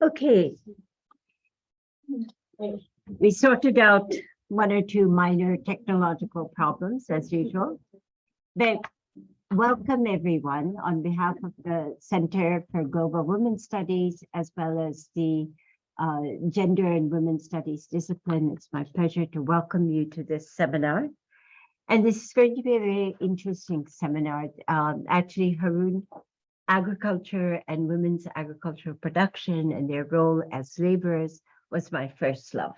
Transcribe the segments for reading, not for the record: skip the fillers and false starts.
Okay, we sorted out one or two minor technological problems as usual. But welcome everyone on behalf of the Center for Global Women's Studies, as well as the Gender and Women's Studies discipline. It's my pleasure to welcome you to this seminar. And this is going to be a very interesting seminar. Actually, Haroon, agriculture and women's agricultural production and their role as laborers was my first love.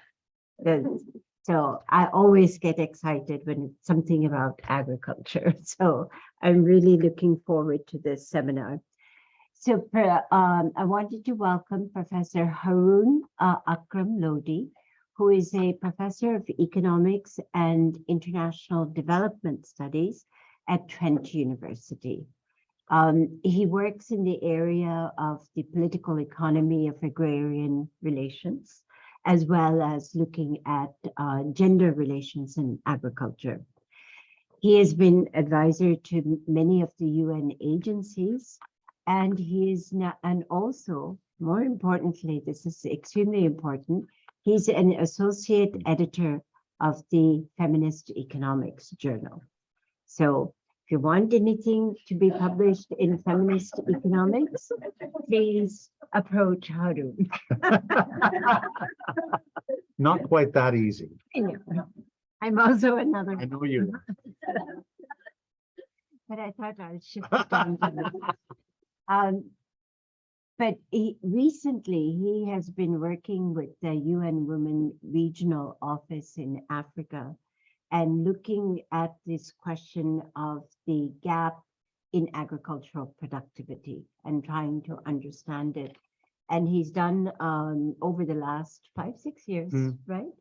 So I always get excited when it's something about agriculture. So I'm really looking forward to this seminar. So I wanted to welcome Professor Haroon Akram Lodi, who is a professor of economics and international development studies at Trent University. He works in the area of the political economy of agrarian relations, as well as looking at gender relations in agriculture. He has been advisor to many of the UN agencies, and he is now, and also, more importantly, this is extremely important, he's an associate editor of the Feminist Economics Journal. So if you want anything to be published in Feminist Economics, please approach Haroon. Not quite that easy. I know. I'm also another. I know you. But I thought I'd shift it down to this. But recently he has been working with the UN Women Regional Office in Africa and looking at this question of the gap in agricultural productivity and trying to understand it. And he's done over the last 5-6 years, right?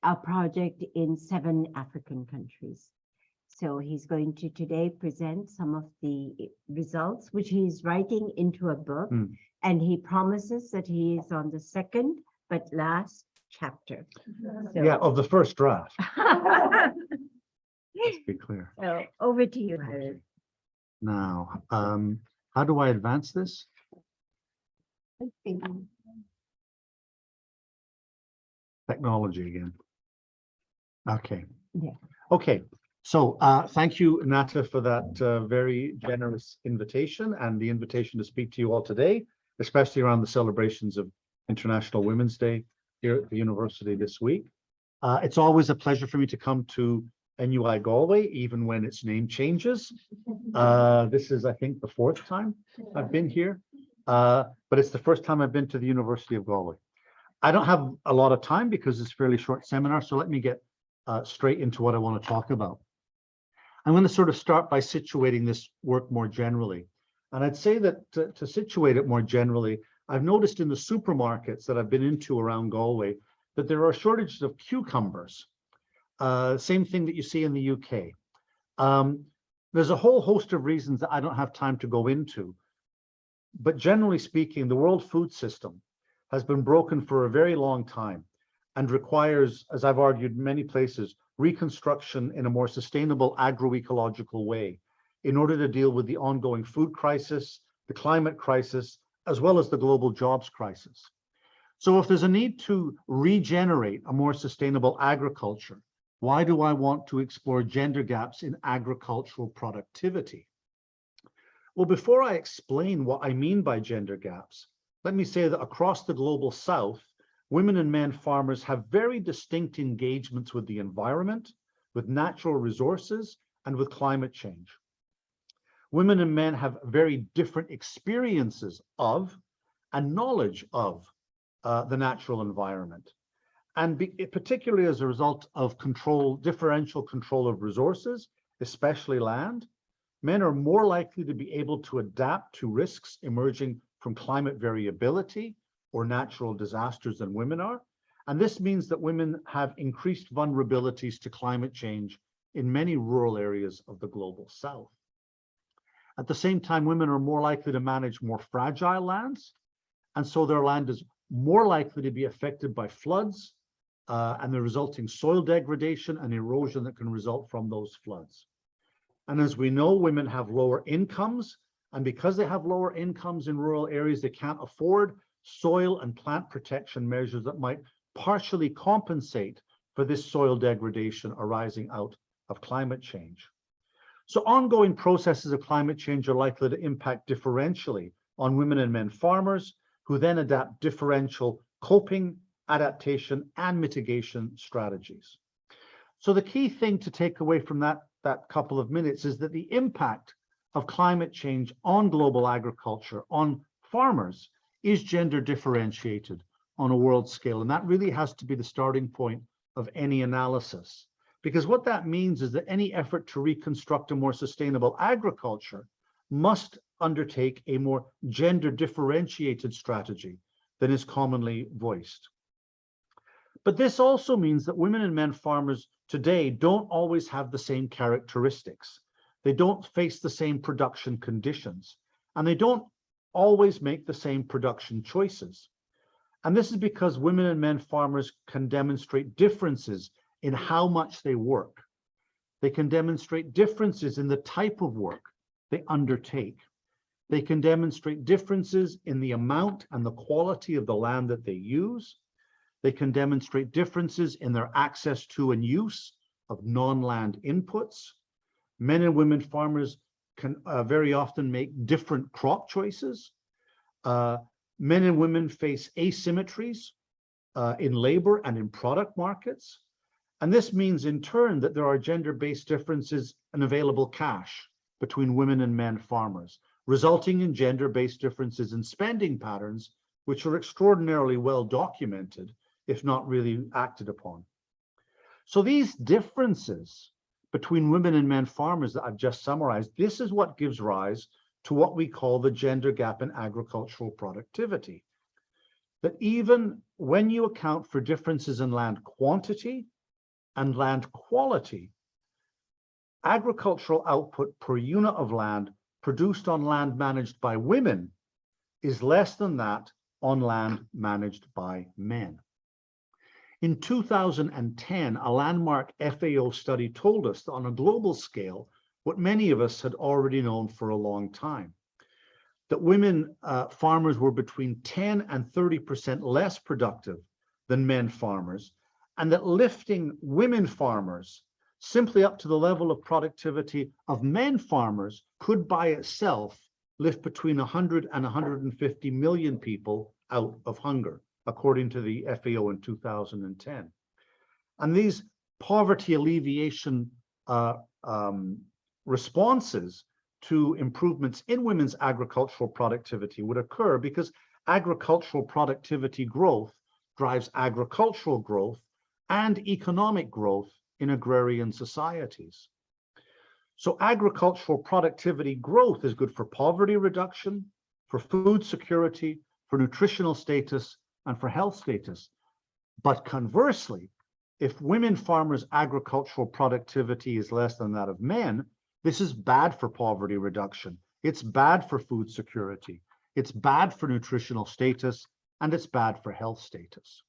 A project in 7 African countries. So he's going to today present some of the results, which he's writing into a book. And he promises that he is on the second but last chapter. So, Yeah, of the first draft. Let's be clear. So over to you, Haroon. Now, how do I advance this? Technology again. Okay. Yeah. Okay. So thank you, Nata, for that very generous invitation and the invitation to speak to you all today, especially around the celebrations of International Women's Day here at the university this week. It's always a pleasure for me to come to NUI Galway, even when its name changes. This is, I think, the 4th time I've been here, but it's the first time I've been to the University of Galway. I don't have a lot of time because it's a fairly short seminar, so let me get straight into what I want to talk about. I'm going to sort of start by situating this work more generally. And I'd say that to situate it more generally, I've noticed in the supermarkets that I've been into around Galway that there are shortages of cucumbers. Same thing that you see in the UK. There's a whole host of reasons that I don't have time to go into. But generally speaking, the world food system has been broken for a very long time and requires, as I've argued in many places, reconstruction in a more sustainable agroecological way in order to deal with the ongoing food crisis, the climate crisis, as well as the global jobs crisis. So if there's a need to regenerate a more sustainable agriculture, why do I want to explore gender gaps in agricultural productivity? Well, before I explain what I mean by gender gaps, let me say that across the global South, women and men farmers have very distinct engagements with the environment, with natural resources, and with climate change. Women and men have very different experiences of and knowledge of the natural environment. And particularly as a result of differential control of resources, especially land, men are more likely to be able to adapt to risks emerging from climate variability or natural disasters than women are. And this means that women have increased vulnerabilities to climate change in many rural areas of the global South. At the same time, women are more likely to manage more fragile lands, and so their land is more likely to be affected by floods and the resulting soil degradation and erosion that can result from those floods. And as we know, women have lower incomes, and because they have lower incomes in rural areas, they can't afford soil and plant protection measures that might partially compensate for this soil degradation arising out of climate change. So ongoing processes of climate change are likely to impact differentially on women and men farmers, who then adapt differential coping, adaptation, and mitigation strategies. So the key thing to take away from that couple of minutes is that the impact of climate change on global agriculture, on farmers, is gender differentiated on a world scale. And that really has to be the starting point of any analysis. Because what that means is that any effort to reconstruct a more sustainable agriculture must undertake a more gender differentiated strategy than is commonly voiced. But this also means that women and men farmers today don't always have the same characteristics. They don't face the same production conditions, and they don't always make the same production choices. And this is because women and men farmers can demonstrate differences in how much they work. They can demonstrate differences in the type of work they undertake. They can demonstrate differences in the amount and the quality of the land that they use. They can demonstrate differences in their access to and use of non-land inputs. Men and women farmers can very often make different crop choices. Men and women face asymmetries in labor and in product markets. And this means in turn that there are gender-based differences in available cash between women and men farmers, resulting in gender-based differences in spending patterns, which are extraordinarily well documented, if not really acted upon. So these differences between women and men farmers that I've just summarized, this is what gives rise to what we call the gender gap in agricultural productivity. That even when you account for differences in land quantity and land quality, agricultural output per unit of land produced on land managed by women is less than that on land managed by men. In 2010, a landmark FAO study told us that on a global scale, what many of us had already known for a long time, that women farmers were between 10 and 30% less productive than men farmers, and that lifting women farmers simply up to the level of productivity of men farmers could by itself lift between 100 and 150 million people out of hunger, according to the FAO in 2010. And these poverty alleviation responses to improvements in women's agricultural productivity would occur because agricultural productivity growth drives agricultural growth and economic growth in agrarian societies. So agricultural productivity growth is good for poverty reduction, for food security, for nutritional status, and for health status. But conversely, if women farmers' agricultural productivity is less than that of men, this is bad for poverty reduction. It's bad for food security. It's bad for nutritional status, and it's bad for health status.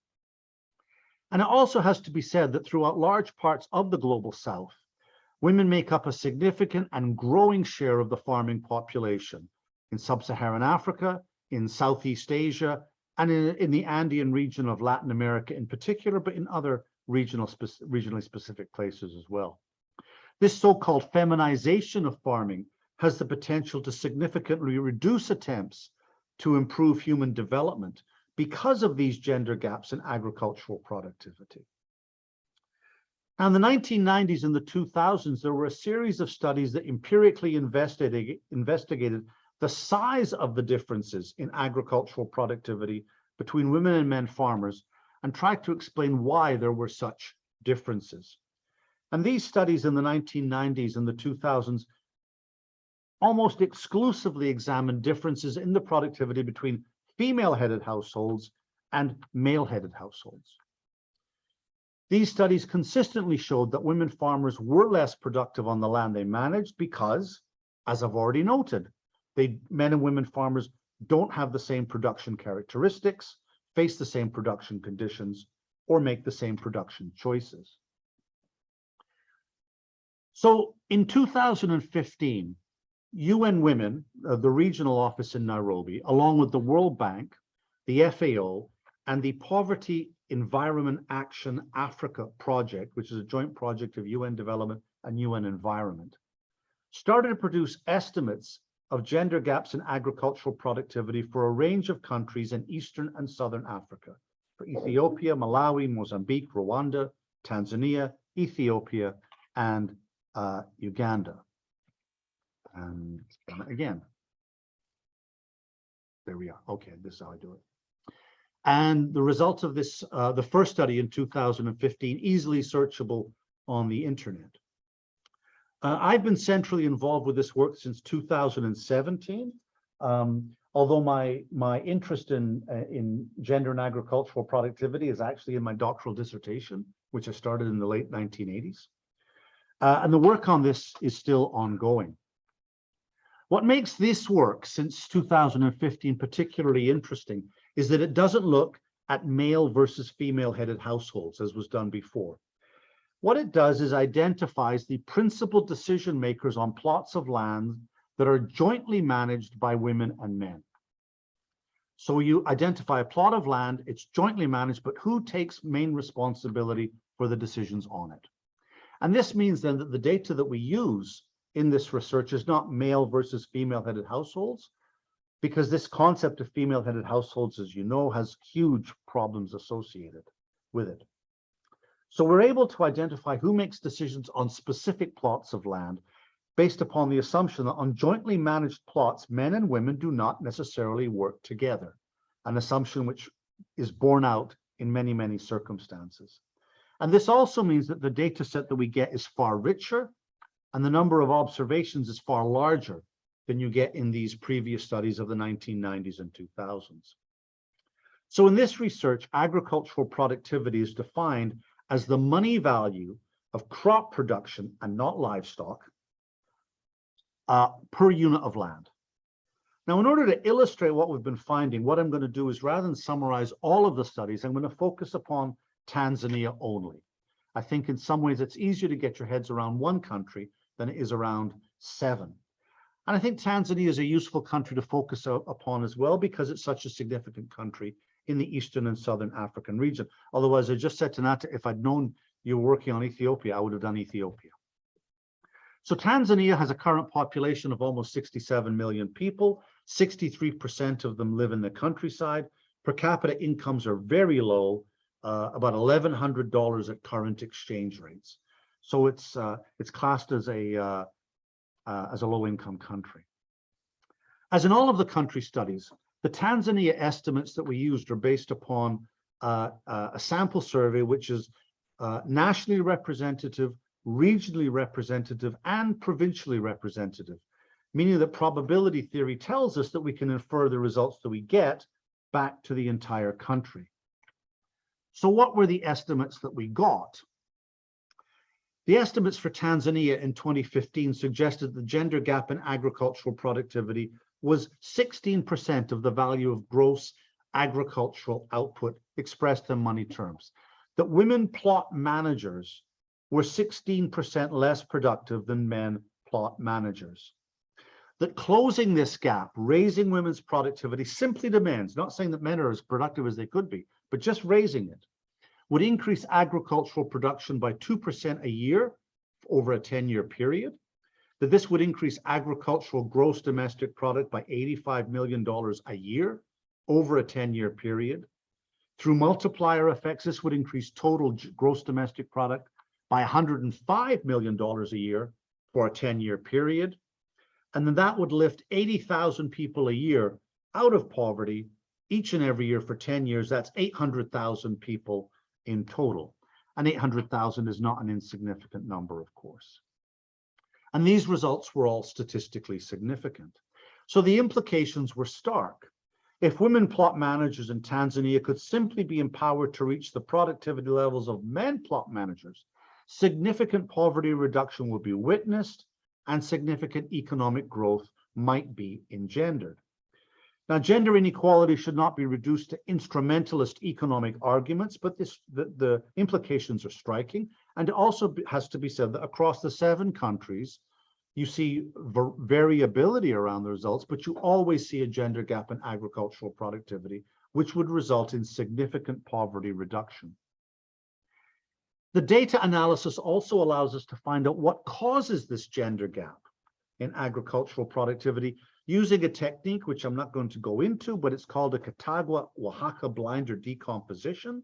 And it also has to be said that throughout large parts of the global South, women make up a significant and growing share of the farming population in sub-Saharan Africa, in Southeast Asia, and in the Andean region of Latin America in particular, but in other regionally specific places as well. This so-called feminization of farming has the potential to significantly reduce attempts to improve human development because of these gender gaps in agricultural productivity. Now, in the 1990s and the 2000s, there were a series of studies that empirically investigated the size of the differences in agricultural productivity between women and men farmers and tried to explain why there were such differences. And these studies in the 1990s and the 2000s almost exclusively examined differences in the productivity between female-headed households and male-headed households. These studies consistently showed that women farmers were less productive on the land they managed because, as I've already noted, men and women farmers don't have the same production characteristics, face the same production conditions, or make the same production choices. So in 2015, UN Women, the regional office in Nairobi, along with the World Bank, the FAO, and the Poverty Environment Action Africa project, which is a joint project of UN Development and UN Environment, started to produce estimates of gender gaps in agricultural productivity for a range of countries in Eastern and Southern Africa, for Ethiopia, Malawi, Mozambique, Rwanda, Tanzania, Ethiopia, and Uganda. And again, there we are. Okay, this is how I do it. And the results of this, the first study in 2015, easily searchable on the internet. I've been centrally involved with this work since 2017. Although my interest in gender and agricultural productivity is actually in my doctoral dissertation, which I started in the late 1980s. And the work on this is still ongoing. What makes this work since 2015 particularly interesting is that it doesn't look at male versus female-headed households, as was done before. What it does is identifies the principal decision makers on plots of land that are jointly managed by women and men. So you identify a plot of land, it's jointly managed, but who takes main responsibility for the decisions on it? And this means then that the data that we use in this research is not male versus female-headed households, because this concept of female-headed households, as you know, has huge problems associated with it. So we're able to identify who makes decisions on specific plots of land based upon the assumption that on jointly managed plots, men and women do not necessarily work together, an assumption which is borne out in many, many circumstances. And this also means that the data set that we get is far richer, and the number of observations is far larger than you get in these previous studies of the 1990s and 2000s. So in this research, agricultural productivity is defined as the money value of crop production and not livestock per unit of land. Now, in order to illustrate what we've been finding, what I'm going to do is, rather than summarize all of the studies, I'm going to focus upon Tanzania only. I think in some ways it's easier to get your heads around one country than it is around 7. And I think Tanzania is a useful country to focus upon as well, because it's such a significant country in the Eastern and Southern African region. Although, as I just said to Nata, if I'd known you were working on Ethiopia, I would have done Ethiopia. So Tanzania has a current population of almost 67 million people. 63% of them live in the countryside. Per capita incomes are very low, about $1,100 at current exchange rates. So it's classed as a low-income country. As in all of the country studies, the Tanzania estimates that we used are based upon a sample survey which is nationally representative, regionally representative, and provincially representative, meaning that probability theory tells us that we can infer the results that we get back to the entire country. So what were the estimates that we got? The estimates for Tanzania in 2015 suggested the gender gap in agricultural productivity was 16% of the value of gross agricultural output expressed in money terms. That women plot managers were 16% less productive than men plot managers. That closing this gap, raising women's productivity, simply demands, not saying that men are as productive as they could be, but just raising it, would increase agricultural production by 2% a year over a 10-year period. That this would increase agricultural gross domestic product by $85 million a year over a 10-year period. Through multiplier effects, this would increase total gross domestic product by $105 million a year for a 10-year period. And then that would lift 80,000 people a year out of poverty each and every year for 10 years. That's 800,000 people in total. And 800,000 is not an insignificant number, of course. And these results were all statistically significant. So the implications were stark. If women plot managers in Tanzania could simply be empowered to reach the productivity levels of men plot managers, significant poverty reduction would be witnessed and significant economic growth might be engendered. Now, gender inequality should not be reduced to instrumentalist economic arguments, but the implications are striking. And it also has to be said that across the 7 countries, you see variability around the results, but you always see a gender gap in agricultural productivity, which would result in significant poverty reduction. The data analysis also allows us to find out what causes this gender gap in agricultural productivity using a technique which I'm not going to go into, but it's called a Catawba-Oaxaca blinder decomposition.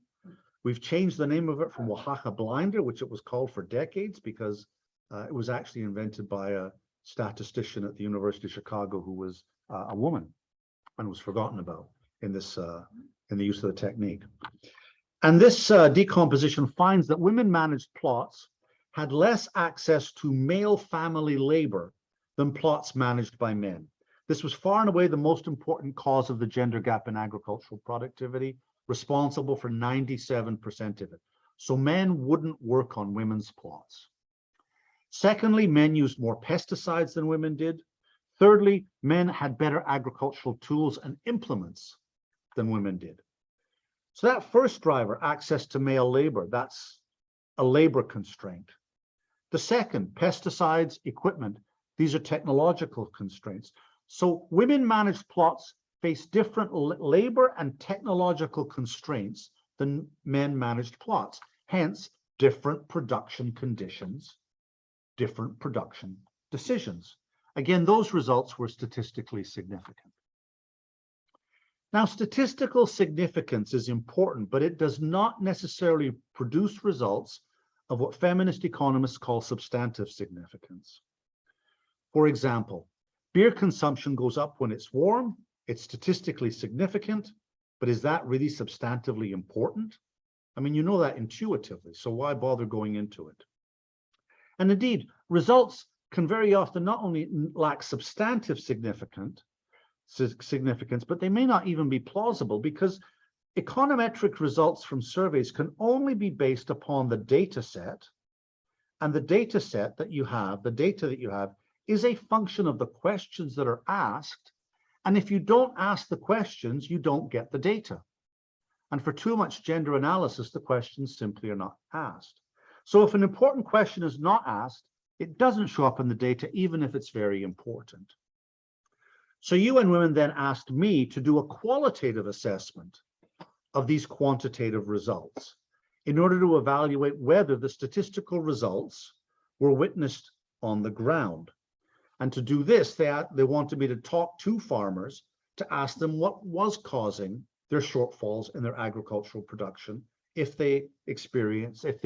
We've changed the name of it from Oaxaca blinder, which it was called for decades because it was actually invented by a statistician at the University of Chicago who was a woman and was forgotten about in this in the use of the technique. And this decomposition finds that women managed plots had less access to male family labor than plots managed by men. This was far and away the most important cause of the gender gap in agricultural productivity, responsible for 97% of it. So men wouldn't work on women's plots. Secondly, men used more pesticides than women did. Thirdly, men had better agricultural tools and implements than women did. So that first driver, access to male labor, that's a labor constraint. The second, pesticides, equipment, these are technological constraints. So women managed plots face different labor and technological constraints than men managed plots. Hence, different production conditions, different production decisions. Again, those results were statistically significant. Now, statistical significance is important, but it does not necessarily produce results of what feminist economists call substantive significance. For example, beer consumption goes up when it's warm. It's statistically significant, but is that really substantively important? I mean, you know that intuitively, so why bother going into it? And indeed, results can very often not only lack substantive significance, but they may not even be plausible because econometric results from surveys can only be based upon the data set, and the data set that you have, the data that you have, is a function of the questions that are asked. And if you don't ask the questions, you don't get the data. And for too much gender analysis, the questions simply are not asked. So if an important question is not asked, it doesn't show up in the data, even if it's very important. So UN Women then asked me to do a qualitative assessment of these quantitative results in order to evaluate whether the statistical results were witnessed on the ground. And to do this, they wanted me to talk to farmers to ask them what was causing their shortfalls in their agricultural production if they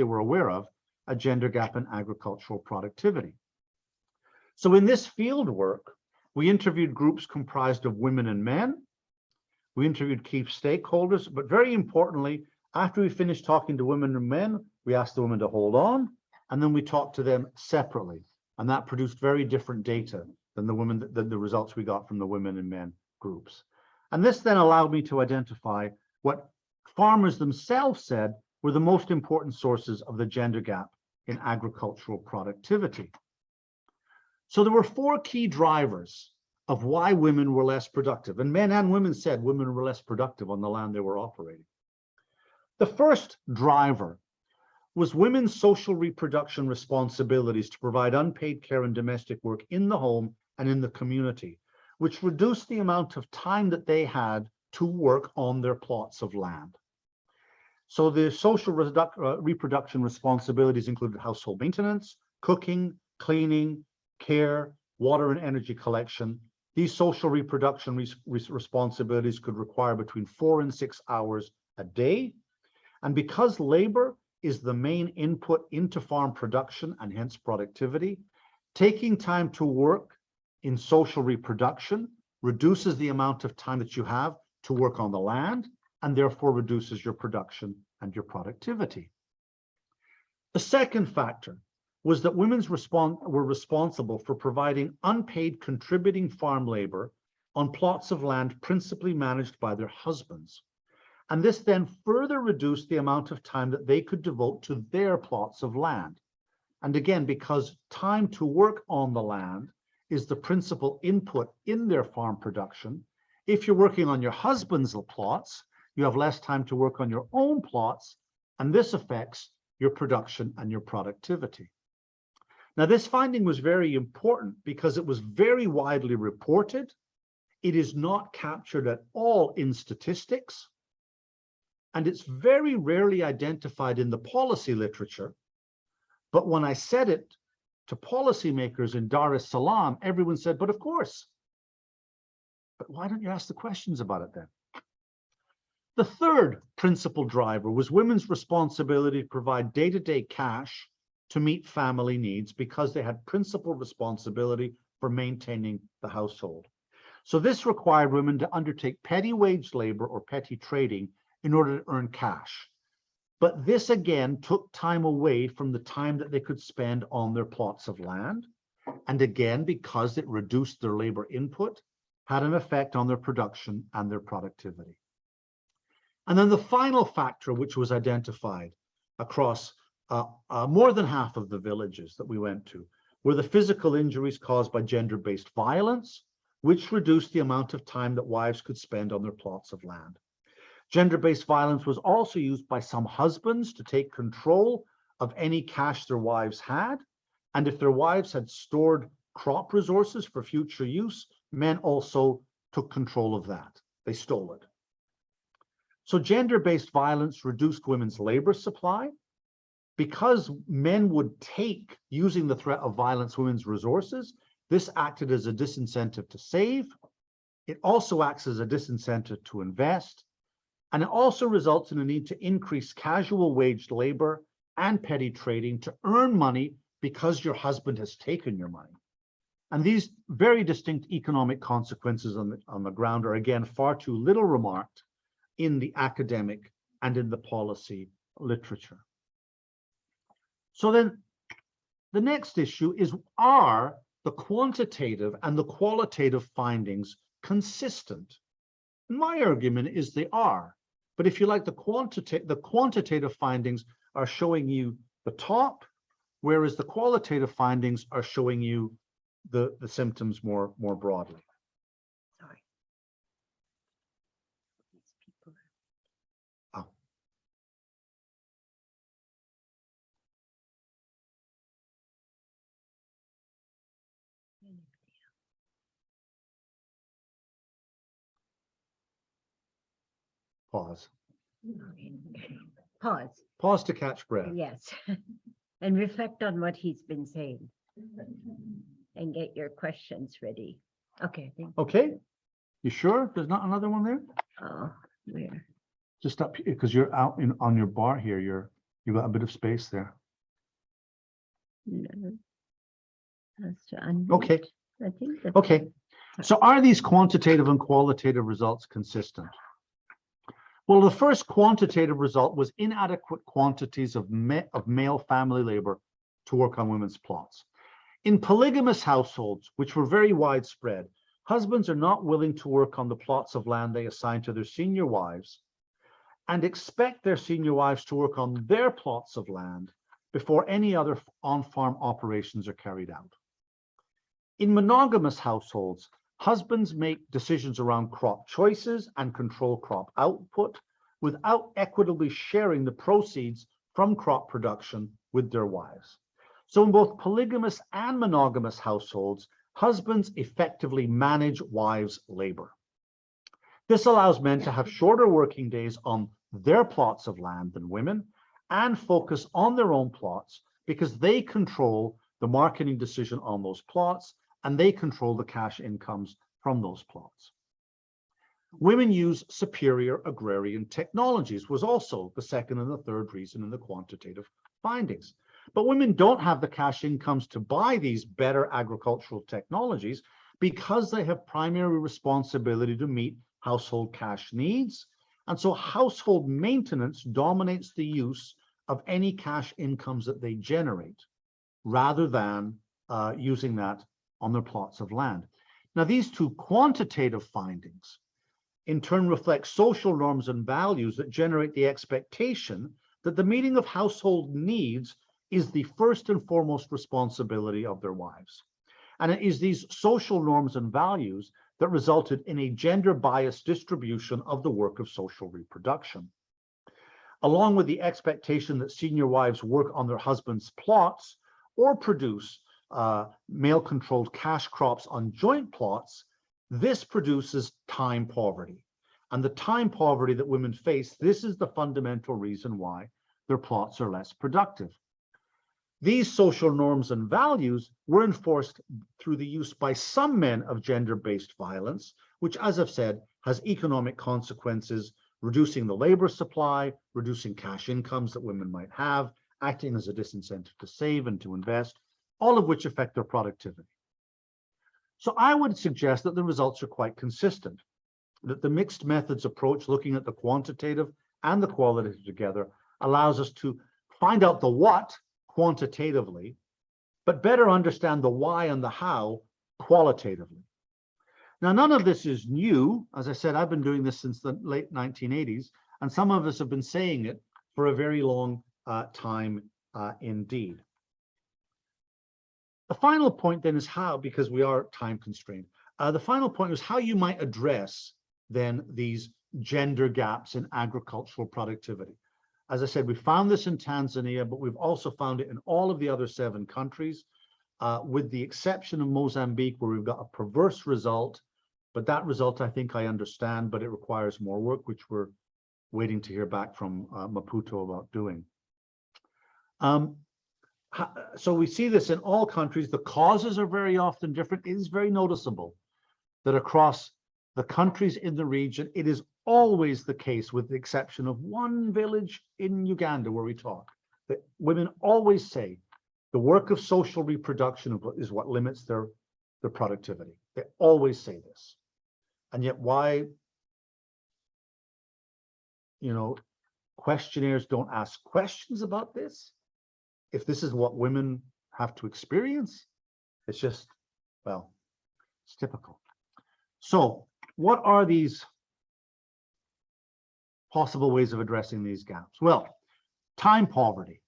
were aware of a gender gap in agricultural productivity. So in this field work, we interviewed groups comprised of women and men. We interviewed key stakeholders, but very importantly, after we finished talking to women and men, we asked the women to hold on, and then we talked to them separately. And that produced very different data than the results we got from the women and men groups. And this then allowed me to identify what farmers themselves said were the most important sources of the gender gap in agricultural productivity. So there were 4 key drivers of why women were less productive, and men and women said women were less productive on the land they were operating. The first driver was women's social reproduction responsibilities to provide unpaid care and domestic work in the home and in the community, which reduced the amount of time that they had to work on their plots of land. So the social reproduction responsibilities included household maintenance, cooking, cleaning, care, water and energy collection. These social reproduction responsibilities could require between 4 and 6 hours a day. And because labor is the main input into farm production and hence productivity, taking time to work in social reproduction reduces the amount of time that you have to work on the land and therefore reduces your production and your productivity. The second factor was that women were responsible for providing unpaid contributing farm labor on plots of land principally managed by their husbands. And this then further reduced the amount of time that they could devote to their plots of land. And again, because time to work on the land is the principal input in their farm production, If you're working on your husband's plots, you have less time to work on your own plots, and this affects your production and your productivity. Now, this finding was very important because it was very widely reported. It is not captured at all in statistics, and it's very rarely identified in the policy literature. But when I said it to policymakers in Dar es Salaam, everyone said, but of course. But why don't you ask the questions about it then? The third principal driver was women's responsibility to provide day-to-day cash to meet family needs because they had principal responsibility for maintaining the household. So this required women to undertake petty wage labor or petty trading in order to earn cash. But this again took time away from the time that they could spend on their plots of land. And again, because it reduced their labor input, had an effect on their production and their productivity. And then the final factor which was identified across more than half of the villages that we went to were the physical injuries caused by gender-based violence, which reduced the amount of time that wives could spend on their plots of land. Gender-based violence was also used by some husbands to take control of any cash their wives had. And if their wives had stored crop resources for future use, men also took control of that. They stole it. So gender-based violence reduced women's labor supply. Because men would take, using the threat of violence, women's resources, this acted as a disincentive to save. It also acts as a disincentive to invest. And it also results in a need to increase casual waged labor and petty trading to earn money because your husband has taken your money. And these very distinct economic consequences on the ground are again far too little remarked in the academic and in the policy literature. So then the next issue is, are the quantitative and the qualitative findings consistent? My argument is they are. But if you like, the quantitative findings are showing you the top, whereas the qualitative findings are showing you the symptoms more broadly. Sorry. Oh. Pause. Pause. Pause to catch breath. Yes. And reflect on what he's been saying. And get your questions ready. Okay. Okay. You sure there's not another one there? Oh, where? Just up here, because you're out on your bar here. You've got a bit of space there. No. That's to unmute. Okay. I think that's Okay. So are these quantitative and qualitative results consistent? Well, the first quantitative result was inadequate quantities of male family labor to work on women's plots. In polygamous households, which were very widespread, husbands are not willing to work on the plots of land they assign to their senior wives and expect their senior wives to work on their plots of land before any other on-farm operations are carried out. In monogamous households, husbands make decisions around crop choices and control crop output without equitably sharing the proceeds from crop production with their wives. So in both polygamous and monogamous households, husbands effectively manage wives' labor. This allows men to have shorter working days on their plots of land than women and focus on their own plots because they control the marketing decision on those plots and they control the cash incomes from those plots. Women use superior agrarian technologies was also the second and the third reason in the quantitative findings. But women don't have the cash incomes to buy these better agricultural technologies because they have primary responsibility to meet household cash needs. And so household maintenance dominates the use of any cash incomes that they generate rather than using that on their plots of land. Now, these two quantitative findings in turn reflect social norms and values that generate the expectation that the meeting of household needs is the first and foremost responsibility of their wives. And it is these social norms and values that resulted in a gender-biased distribution of the work of social reproduction. Along with the expectation that senior wives work on their husbands' plots or produce male-controlled cash crops on joint plots, this produces time poverty. And the time poverty that women face, this is the fundamental reason why their plots are less productive. These social norms and values were enforced through the use by some men of gender-based violence, which, as I've said, has economic consequences, reducing the labor supply, reducing cash incomes that women might have, acting as a disincentive to save and to invest, all of which affect their productivity. So I would suggest that the results are quite consistent, that the mixed methods approach, looking at the quantitative and the qualitative together, allows us to find out the what quantitatively, but better understand the why and the how qualitatively. Now, none of this is new. As I said, I've been doing this since the late 1980s, and some of us have been saying it for a very long time indeed. The final point then is how, because we are time constrained, the final point is how you might address then these gender gaps in agricultural productivity. As I said, we found this in Tanzania, but we've also found it in all of the other 7 countries, with the exception of Mozambique, where we've got a perverse result. But that result, I think I understand, but it requires more work, which we're waiting to hear back from Maputo about doing. So we see this in all countries. The causes are very often different. It is very noticeable that across the countries in the region, it is always the case, with the exception of one village in Uganda where we talk, that women always say the work of social reproduction is what limits their productivity. They always say this. And yet why, questionnaires don't ask questions about this? If this is what women have to experience, it's just, well, it's typical. So what are these possible ways of addressing these gaps? Well, time poverty.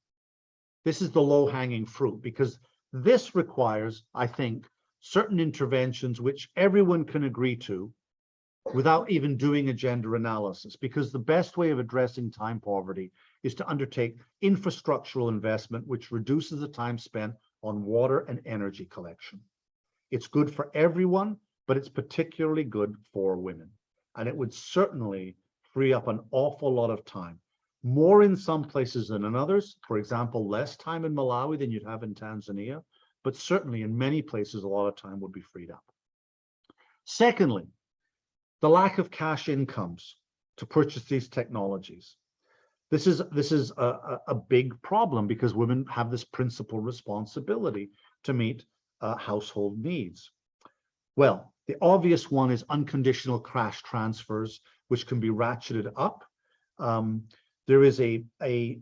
This is the low-hanging fruit, because this requires, I think, certain interventions which everyone can agree to without even doing a gender analysis, because the best way of addressing time poverty is to undertake infrastructural investment which reduces the time spent on water and energy collection. It's good for everyone, but it's particularly good for women. And it would certainly free up an awful lot of time, more in some places than in others. For example, less time in Malawi than you'd have in Tanzania, but certainly in many places, a lot of time would be freed up. Secondly, the lack of cash incomes to purchase these technologies. This is a big problem, because women have this principal responsibility to meet household needs. Well, the obvious one is unconditional cash transfers, which can be ratcheted up. There is a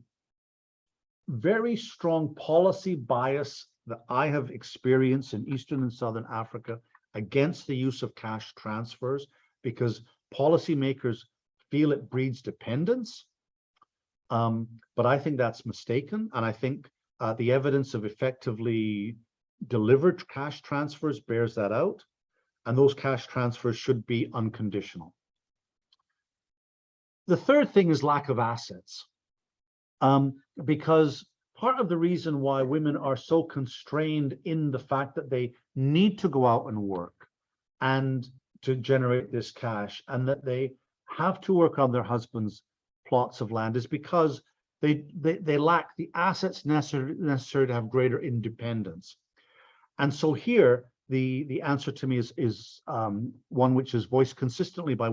very strong policy bias that I have experienced in Eastern and Southern Africa against the use of cash transfers, because policymakers feel it breeds dependence. But I think that's mistaken. And I think the evidence of effectively delivered cash transfers bears that out. And those cash transfers should be unconditional. The third thing is lack of assets, because part of the reason why women are so constrained in the fact that they need to go out and work and to generate this cash, and that they have to work on their husbands' plots of land, is because they lack the assets necessary to have greater independence. And so here, the answer to me is one which is voiced consistently by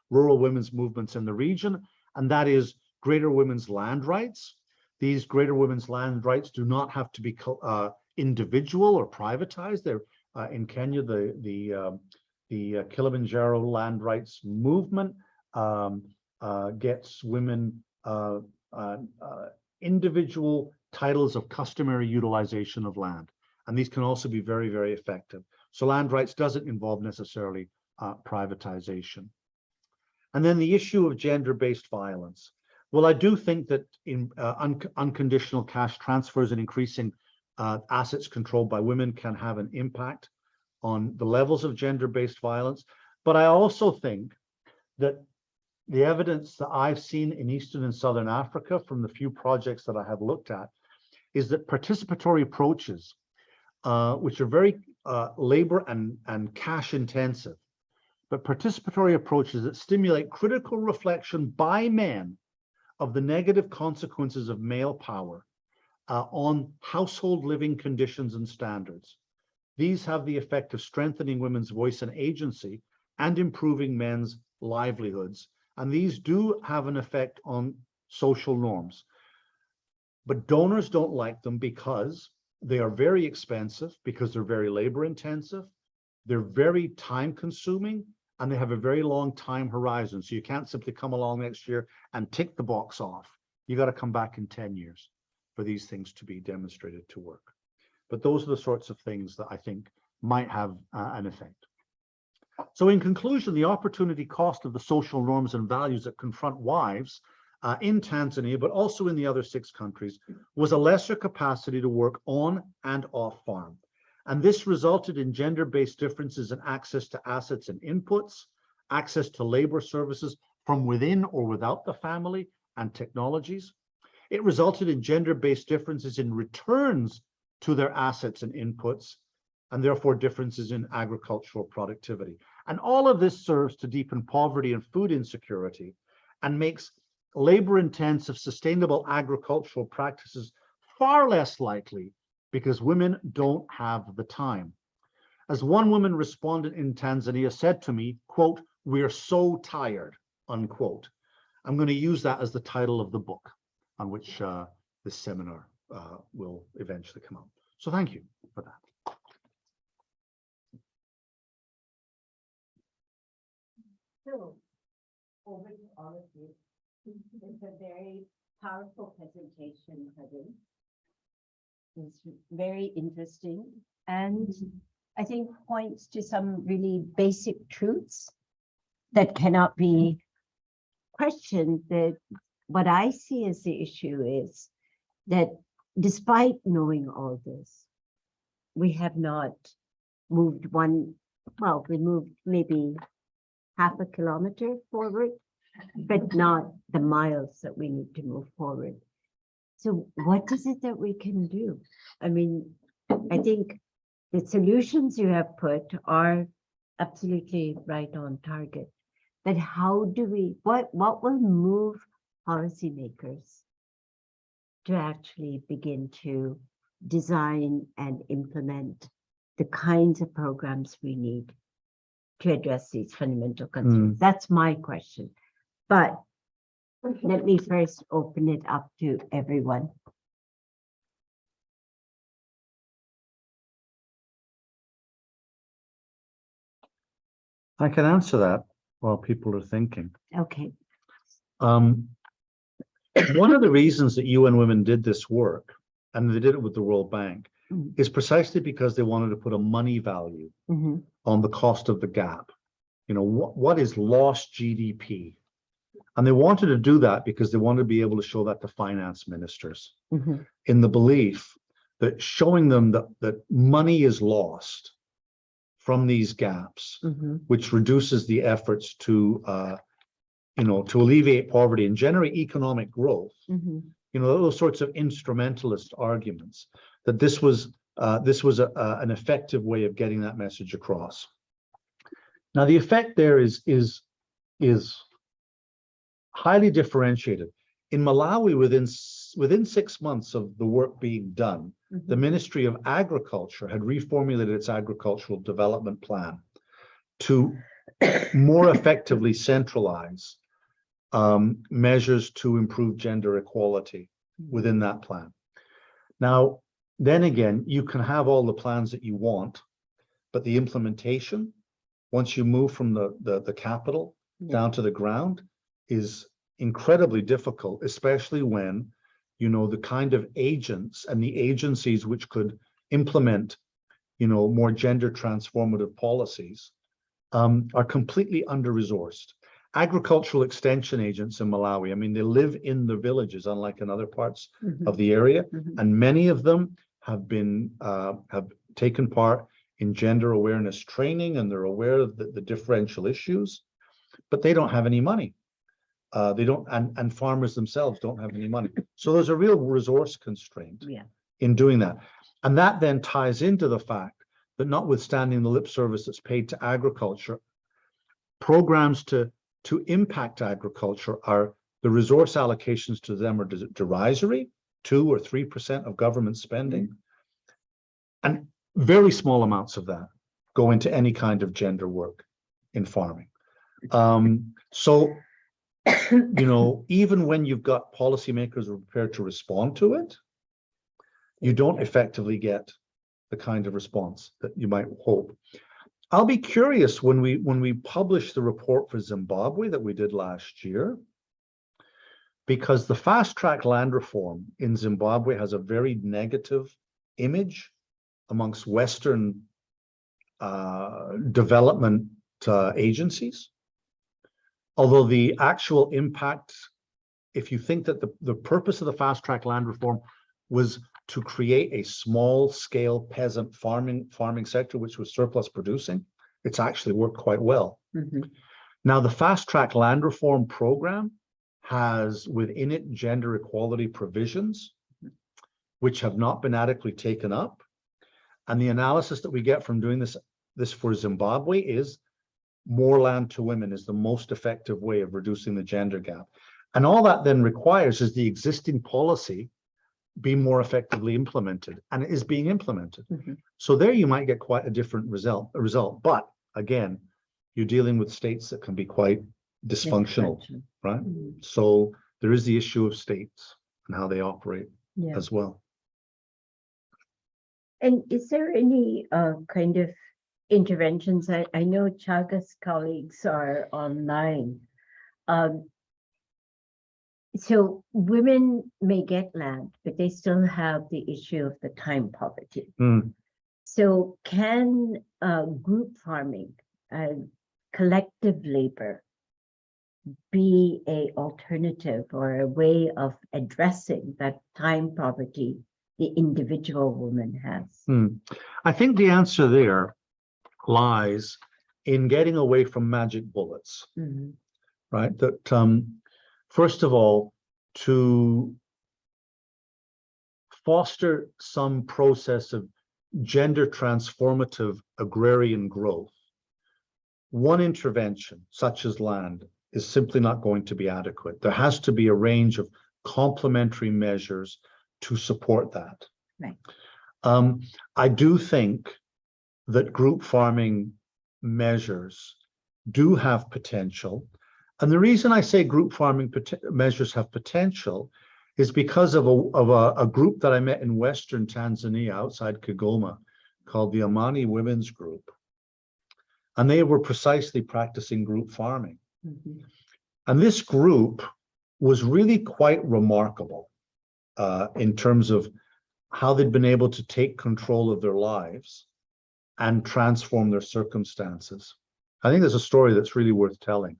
rural women's movements in the region, and that is greater women's land rights. These greater women's land rights do not have to be individual or privatized. They're in Kenya, the Kilimanjaro land rights movement gets women individual titles of customary utilization of land. And these can also be very, very effective. So land rights doesn't involve necessarily privatization. And then the issue of gender-based violence. Well, I do think that in unconditional cash transfers and increasing assets controlled by women can have an impact on the levels of gender-based violence. But I also think that the evidence that I've seen in Eastern and Southern Africa from the few projects that I have looked at is that participatory approaches, which are very labor and cash intensive, but participatory approaches that stimulate critical reflection by men of the negative consequences of male power on household living conditions and standards. These have the effect of strengthening women's voice and agency and improving men's livelihoods. And these do have an effect on social norms. But donors don't like them because they are very expensive, because they're very labor intensive, they're very time consuming, and they have a very long time horizon. So you can't simply come along next year and tick the box off. You got to come back in 10 years for these things to be demonstrated to work. But those are the sorts of things that I think might have an effect. So in conclusion, the opportunity cost of the social norms and values that confront wives in Tanzania, but also in the other 6 countries, was a lesser capacity to work on and off farm. And this resulted in gender-based differences in access to assets and inputs, access to labor services from within or without the family, and technologies. It resulted in gender-based differences in returns to their assets and inputs, and therefore differences in agricultural productivity. And all of this serves to deepen poverty and food insecurity and makes labor-intensive, sustainable agricultural practices far less likely because women don't have the time. As one woman respondent in Tanzania said to me, quote, "We're so tired," unquote. I'm going to use that as the title of the book on which this seminar will eventually come out. So thank you for that. So, over to all of you. It's a very powerful presentation, Kevin. It's very interesting and I think points to some really basic truths that cannot be questioned. That what I see as the issue is that despite knowing all this, we have not moved we moved maybe half a kilometer forward, but not the miles that we need to move forward. So what is it that we can do? I mean, I think the solutions you have put are absolutely right on target. But how do we, what will move policymakers to actually begin to design and implement the kinds of programs we need to address these fundamental concerns? That's my question. But let me first open it up to everyone. I can answer that while people are thinking. Okay. One of the reasons that UN Women did this work, and they did it with the World Bank, is precisely because they wanted to put a money value on the cost of the gap. You know, what is lost GDP? And they wanted to do that because they wanted to be able to show that to finance ministers in the belief that showing them that money is lost from these gaps, which reduces the efforts to, to alleviate poverty and generate economic growth. You know, those sorts of instrumentalist arguments, that this was an effective way of getting that message across. Now, the effect there is highly differentiated. In Malawi, within 6 months of the work being done, the Ministry of Agriculture had reformulated its agricultural development plan to more effectively centralize measures to improve gender equality within that plan. Now, then again, you can have all the plans that you want, but the implementation, once you move from the capital down to the ground, is incredibly difficult, especially when, you know, the kind of agents and the agencies which could implement, you know, more gender transformative policies are completely under-resourced. Agricultural extension agents in Malawi, I mean, they live in the villages, unlike in other parts of the area, and many of them have been have taken part in gender awareness training, and they're aware of the differential issues, but they don't have any money. They don't, and farmers themselves don't have any money. So there's a real resource constraint in doing that. And that then ties into the fact that notwithstanding the lip service that's paid to agriculture, programs to impact agriculture are, the resource allocations to them are derisory, 2 or 3% of government spending. And very small amounts of that go into any kind of gender work in farming. So, you know, even when you've got policymakers who are prepared to respond to it, you don't effectively get the kind of response that you might hope. I'll be curious when we publish the report for Zimbabwe that we did last year, because the fast track land reform in Zimbabwe has a very negative image amongst Western development agencies. Although the actual impact, if you think that the purpose of the fast track land reform was to create a small scale peasant farming sector, which was surplus producing, it's actually worked quite well. Now, the fast track land reform program has within it gender equality provisions, which have not been adequately taken up. And the analysis that we get from doing this for Zimbabwe is more land to women is the most effective way of reducing the gender gap. And all that then requires is the existing policy be more effectively implemented, and it is being implemented. So there you might get quite a different result. But again, you're dealing with states that can be quite dysfunctional, right? So there is the issue of states and how they operate as well. And is there any kind of interventions? I know Chaga's colleagues are online. So women may get land, but they still have the issue of the time poverty. So can group farming, collective labor, be an alternative or a way of addressing that time poverty the individual woman has? I think the answer there lies in getting away from magic bullets, right? That first of all, to foster some process of gender transformative agrarian growth, one intervention, such as land, is simply not going to be adequate. There has to be a range of complementary measures to support that. Right. I do think that group farming measures do have potential. And the reason I say group farming measures have potential is because of a group that I met in Western Tanzania outside Kigoma called the Amani Women's Group. And they were precisely practicing group farming. And this group was really quite remarkable in terms of how they'd been able to take control of their lives and transform their circumstances. I think there's a story that's really worth telling.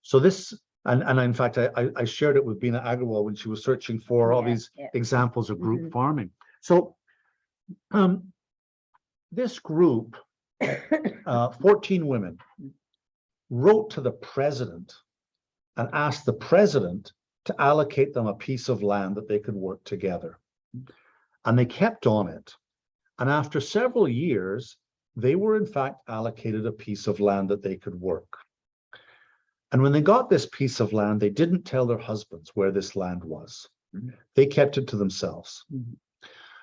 So this, and in fact, I shared it with Bina Agarwal when she was searching for all these examples of group farming. So this group, 14 women, wrote to the president and asked the president to allocate them a piece of land that they could work together. And they kept on it. And after several years, they were in fact allocated a piece of land that they could work. And when they got this piece of land, they didn't tell their husbands where this land was. They kept it to themselves.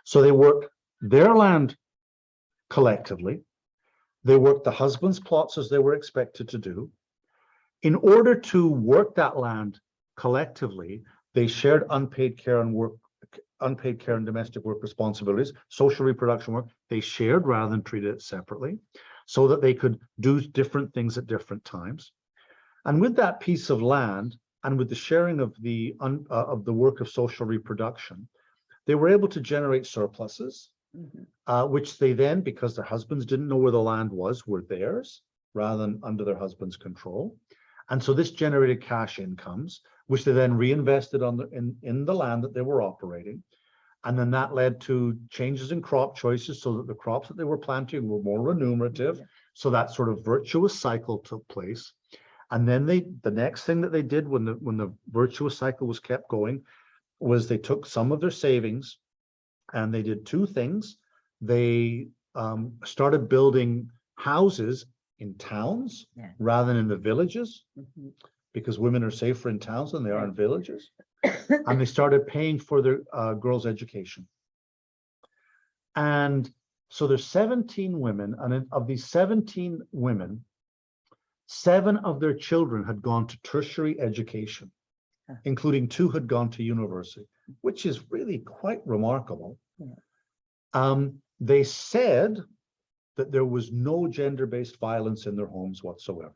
So they worked their land collectively. They worked the husband's plots as they were expected to do. In order to work that land collectively, they shared unpaid care and domestic work responsibilities, social reproduction work. They shared rather than treated it separately, so that they could do different things at different times. And with that piece of land and with the sharing of the work of social reproduction, they were able to generate surpluses, which they then, because their husbands didn't know where the land was, were theirs rather than under their husband's control. And so this generated cash incomes, which they then reinvested in the land that they were operating. And then that led to changes in crop choices so that the crops that they were planting were more remunerative. So that sort of virtuous cycle took place. And then the next thing that they did when the virtuous cycle was kept going was they took some of their savings and they did two things. They started building houses in towns rather than in the villages, because women are safer in towns than they are in villages. And they started paying for their girls' education. And so there's 17 women, and of these 17 women, 7 of their children had gone to tertiary education, including 2 had gone to university, which is really quite remarkable. They said that there was no gender-based violence in their homes whatsoever.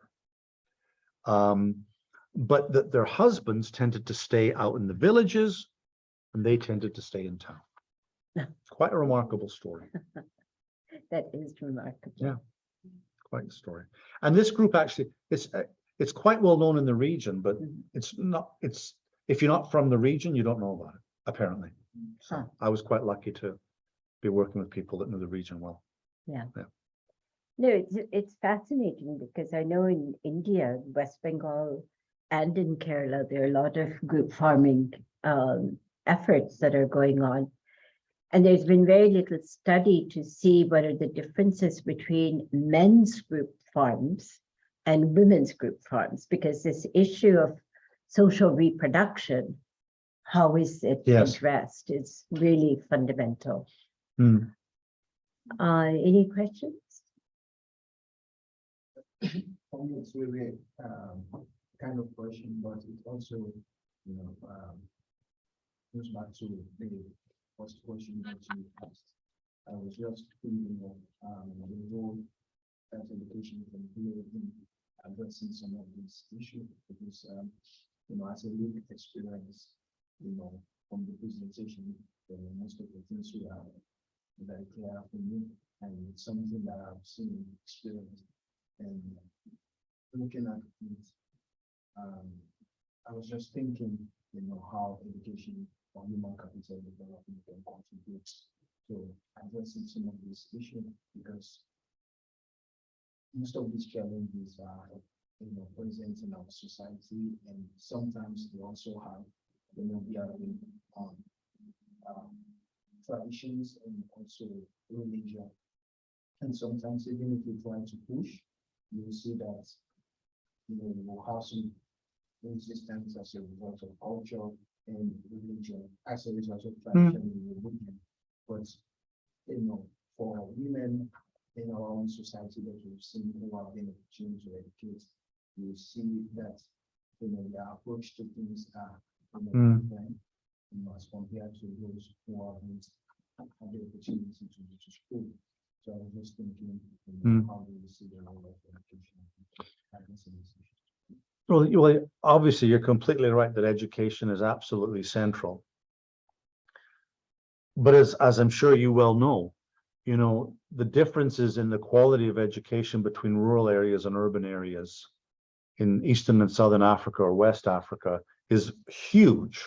But that their husbands tended to stay out in the villages and they tended to stay in town. Quite a remarkable story. That is remarkable. Yeah, quite a story. And this group actually, it's quite well known in the region, but it's not, if you're not from the region, you don't know about it, apparently. So I was quite lucky to be working with people that knew the region well. Yeah. No, it's fascinating because I know in India, West Bengal, and in Kerala, there are a lot of group farming efforts that are going on. And there's been very little study to see what are the differences between men's group farms and women's group farms, because this issue of social reproduction, how is it addressed, is really fundamental. Any questions? For me, it's really kind of question, but it also, goes back to the first question that you asked. I was just thinking of the role that education can play in addressing some of these issues, because as a lived experience, from the presentation, most of the things we have very clear for me, and it's something that I've seen and experienced. And looking at it, I was just thinking, how education or human capital development can contribute to addressing some of these issues, because most of these challenges are, present in our society, and sometimes they also have, bearing on traditions and also religion. And sometimes even if you try to push, you will see that you will have some resistance as a result of culture and religion, as a result of tradition and religion. But for women in our own society that we've seen who have been opportunity to educate, you see that their approach to things are different, as compared to those who haven't had the opportunity to go to school. So I was just thinking, how do you see the role of education? Well, obviously, you're completely right that education is absolutely central. But as I'm sure you well know, the differences in the quality of education between rural areas and urban areas in Eastern and Southern Africa or West Africa is huge.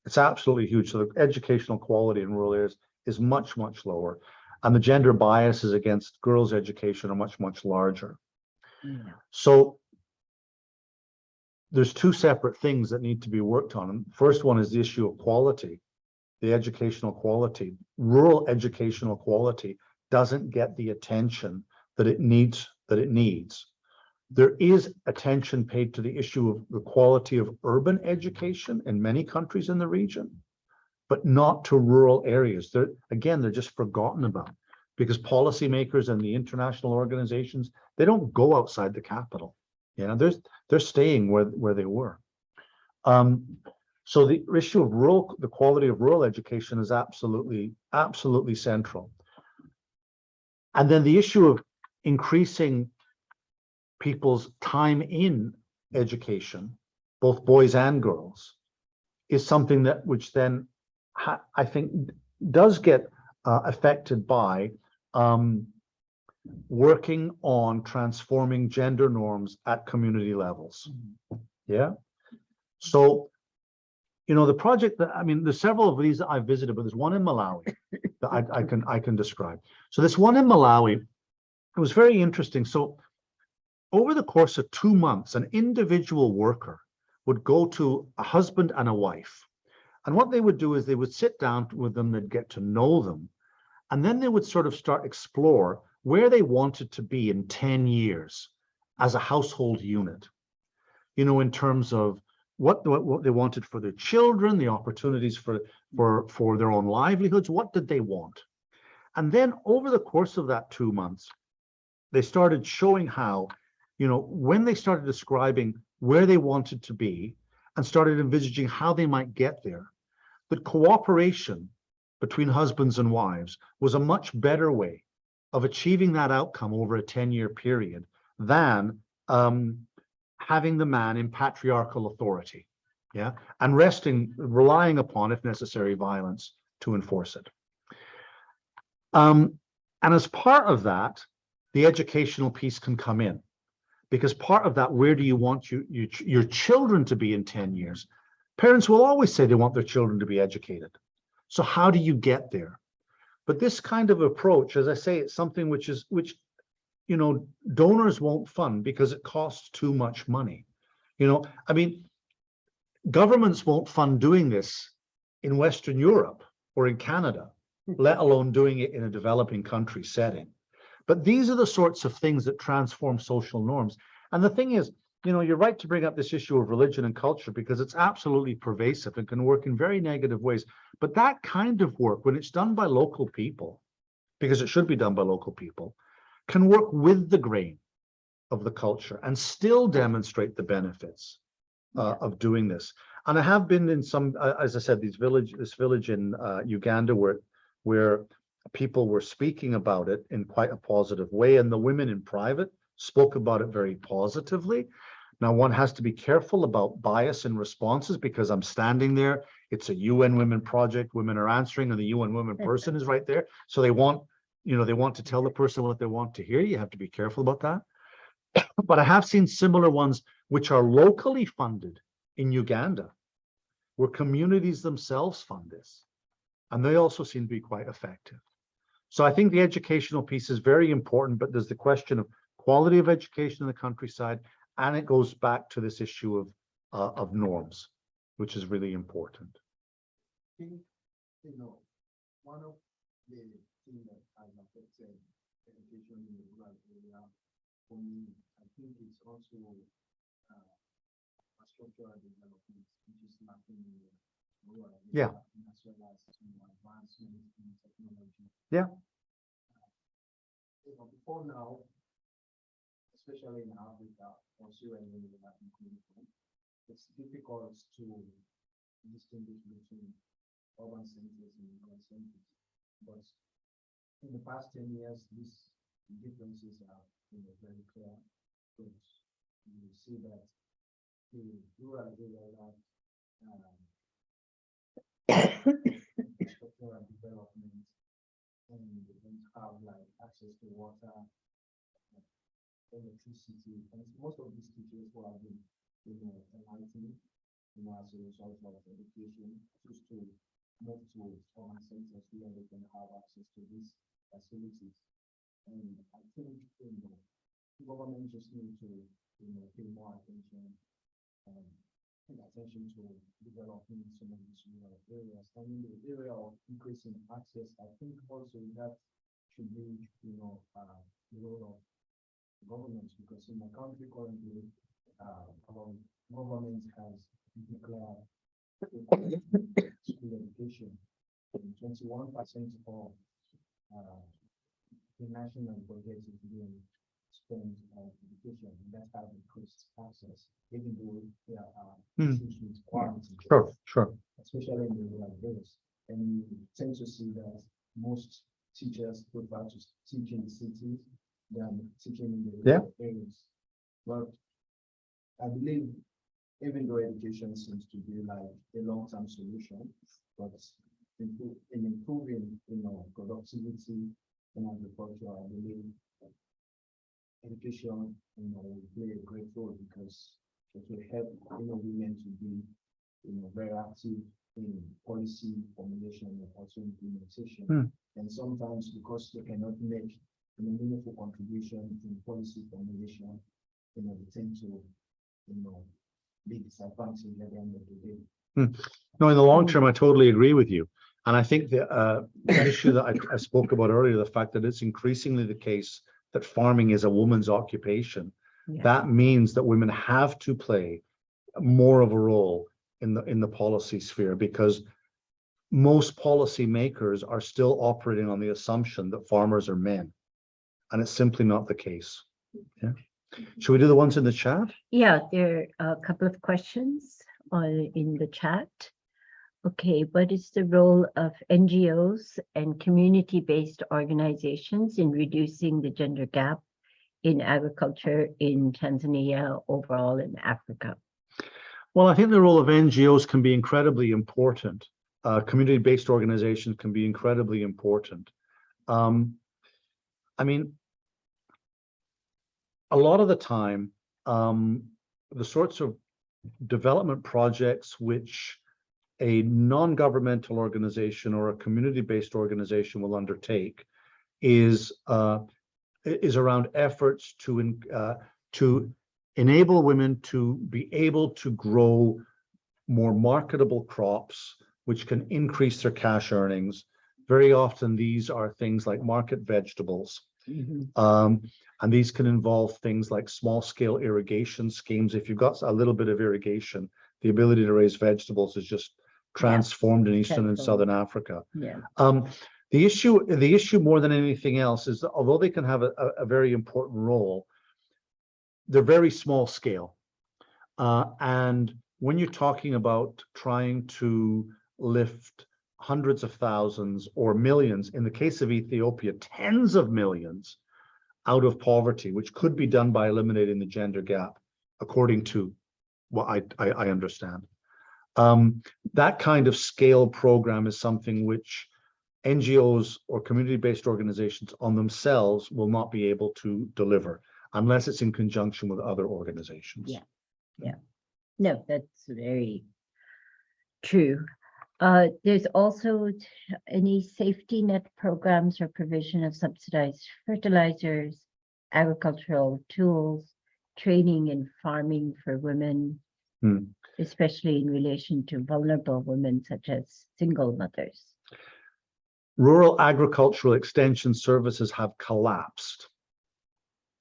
It's absolutely huge. So the educational quality in rural areas is much, much lower. And the gender biases against girls' education are much, much larger. So there's 2 separate things that need to be worked on. And first one is the issue of quality, the educational quality. Rural educational quality doesn't get the attention that it needs. There is attention paid to the issue of the quality of urban education in many countries in the region, but not to rural areas. They're just forgotten about, because policymakers and the international organizations, they don't go outside the capital. They're staying where they were. So the issue of the quality of rural education is absolutely central. And then the issue of increasing people's time in education, both boys and girls, is something which then I think does get affected by working on transforming gender norms at community levels. So you know, the project that, I mean, there's several of these that I visited, but there's one in Malawi that I can describe. So this one in Malawi, it was very interesting. So over the course of 2 months, an individual worker would go to a husband and a wife. And what they would do is they would sit down with them, they'd get to know them, and then they would sort of start explore where they wanted to be in 10 years as a household unit, you know, in terms of what they wanted for their children, the opportunities for their own livelihoods, what did they want? And then over the course of that 2 months, they started showing how, you know, when they started describing where they wanted to be and started envisaging how they might get there, that cooperation between husbands and wives was a much better way of achieving that outcome over a 10-year period than having the man in patriarchal authority, yeah, and relying upon, if necessary, violence to enforce it. And as part of that, the educational piece can come in, because part of that, where do you want your children to be in 10 years? Parents will always say they want their children to be educated. So how do you get there? But this kind of approach, as I say, it's something which you know, donors won't fund because it costs too much money. You know, I mean, governments won't fund doing this in Western Europe or in Canada, let alone doing it in a developing country setting. But these are the sorts of things that transform social norms. And the thing is, you know, you're right to bring up this issue of religion and culture because it's absolutely pervasive and can work in very negative ways. But that kind of work, when it's done by local people, because it should be done by local people, can work with the grain of the culture and still demonstrate the benefits of doing this. And I have been in some, as I said, this village in Uganda where people were speaking about it in quite a positive way, and the women in private spoke about it very positively. Now, one has to be careful about bias in responses because I'm standing there. It's a UN Women project. Women are answering, and the UN Women person is right there. So they want, you know, they want to tell the person what they want to hear. You have to be careful about that. But I have seen similar ones which are locally funded in Uganda, where communities themselves fund this. And they also seem to be quite effective. So I think the educational piece is very important, but there's the question of quality of education in the countryside, and it goes back to this issue of norms, which is really important. I think, you know, one of the things that has affected education in the rural area, for me, I think it's also a structural development, which is lacking in the rural area, as well as advancement in technology. Yeah. You know, before now, especially in Africa, also in the Latin community, it's difficult to distinguish between urban centers and rural centers. But in the past 10 years, these differences are, you know, very clear. Because you see that the rural area structural development, and they don't have like access to water, electricity, and most of these teachers who have been, you know, enlightened, you know, as a result of education, choose to move to urban centers where they can have access to these facilities. And I think, you know, government just need to, you know, pay more attention and pay attention to developing some of these rural areas. And in the area of increasing access, I think also that should be, you know, the role of governments, because in my country currently, our government has declared school education. 21% of the national budget is being spent on education, and that has increased access, even though there are issues with quality. Sure. Especially in the rural areas. And you tend to see that most teachers prefer to teach in the cities than teaching in the rural areas. But I believe, even though education seems to be like a long-term solution, but in improving, you know, productivity in agriculture, I believe education, you know, will play a great role, because it will help, you know, women to be very active in policy formulation and also implementation. Hmm. And sometimes because they cannot make a meaningful contribution in policy formulation, they tend to, be disadvantaged at the end of the day. No, in the long term, I totally agree with you. And I think the issue that I spoke about earlier, the fact that it's increasingly the case that farming is a woman's occupation, Yeah. that means that women have to play more of a role in the policy sphere, because most policy makers are still operating on the assumption that farmers are men, and it's simply not the case. Yeah. Should we do the ones in the chat? Yeah, there are a couple of questions in the chat. Okay, what is the role of NGOs and community-based organizations in reducing the gender gap in agriculture in Tanzania, overall in Africa? Well, I think the role of NGOs can be incredibly important. Community-based organizations can be incredibly important. I mean, a lot of the time, the sorts of development projects which a non-governmental organization or a community-based organization will undertake is around efforts to enable women to be able to grow more marketable crops, which can increase their cash earnings. Very often, these are things like market vegetables. And these can involve things like small-scale irrigation schemes. If you've got a little bit of irrigation, the ability to raise vegetables is just transformed in Eastern and Southern Africa. Yeah. The issue more than anything else is that although they can have a very important role, they're very small scale. And when you're talking about trying to lift hundreds of thousands or millions, in the case of Ethiopia, tens of millions out of poverty, which could be done by eliminating the gender gap, according to what I understand. That kind of scale program is something which NGOs or community-based organizations on themselves will not be able to deliver unless it's in conjunction with other organizations. Yeah. Yeah. No, that's very true. There's also any safety net programs or provision of subsidized fertilizers, agricultural tools, training in farming for women, especially in relation to vulnerable women such as single mothers. Rural agricultural extension services have collapsed.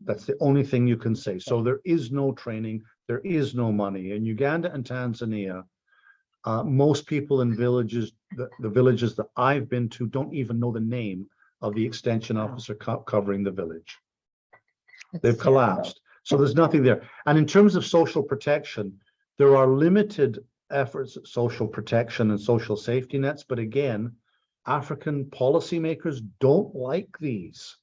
That's the only thing you can say. So there is no training, there is no money. In Uganda and Tanzania, most people in villages, the villages that I've been to, don't even know the name of the extension officer covering the village. They've collapsed. So there's nothing there. And in terms of social protection, there are limited efforts at social protection and social safety nets. But again, African policymakers don't like these.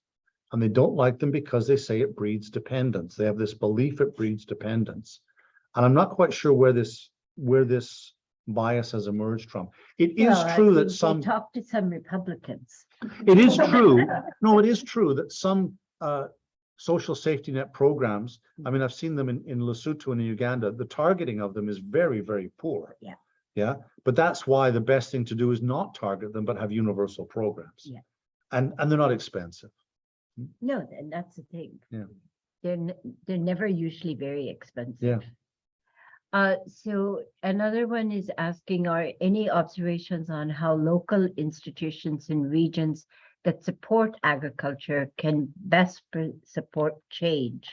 And they don't like them because they say it breeds dependence. They have this belief it breeds dependence. And I'm not quite sure where this bias has emerged from. It is true that some talk to some Republicans. It is true. No, it is true that some social safety net programs, I mean, I've seen them in Lesotho and in Uganda, the targeting of them is very, very poor. Yeah. Yeah. But that's why the best thing to do is not target them, but have universal programs. Yeah. And they're not expensive. No, and that's the thing. Yeah. They're never usually very expensive. Yeah. So another one is asking, are any observations on how local institutions in regions that support agriculture can best support change?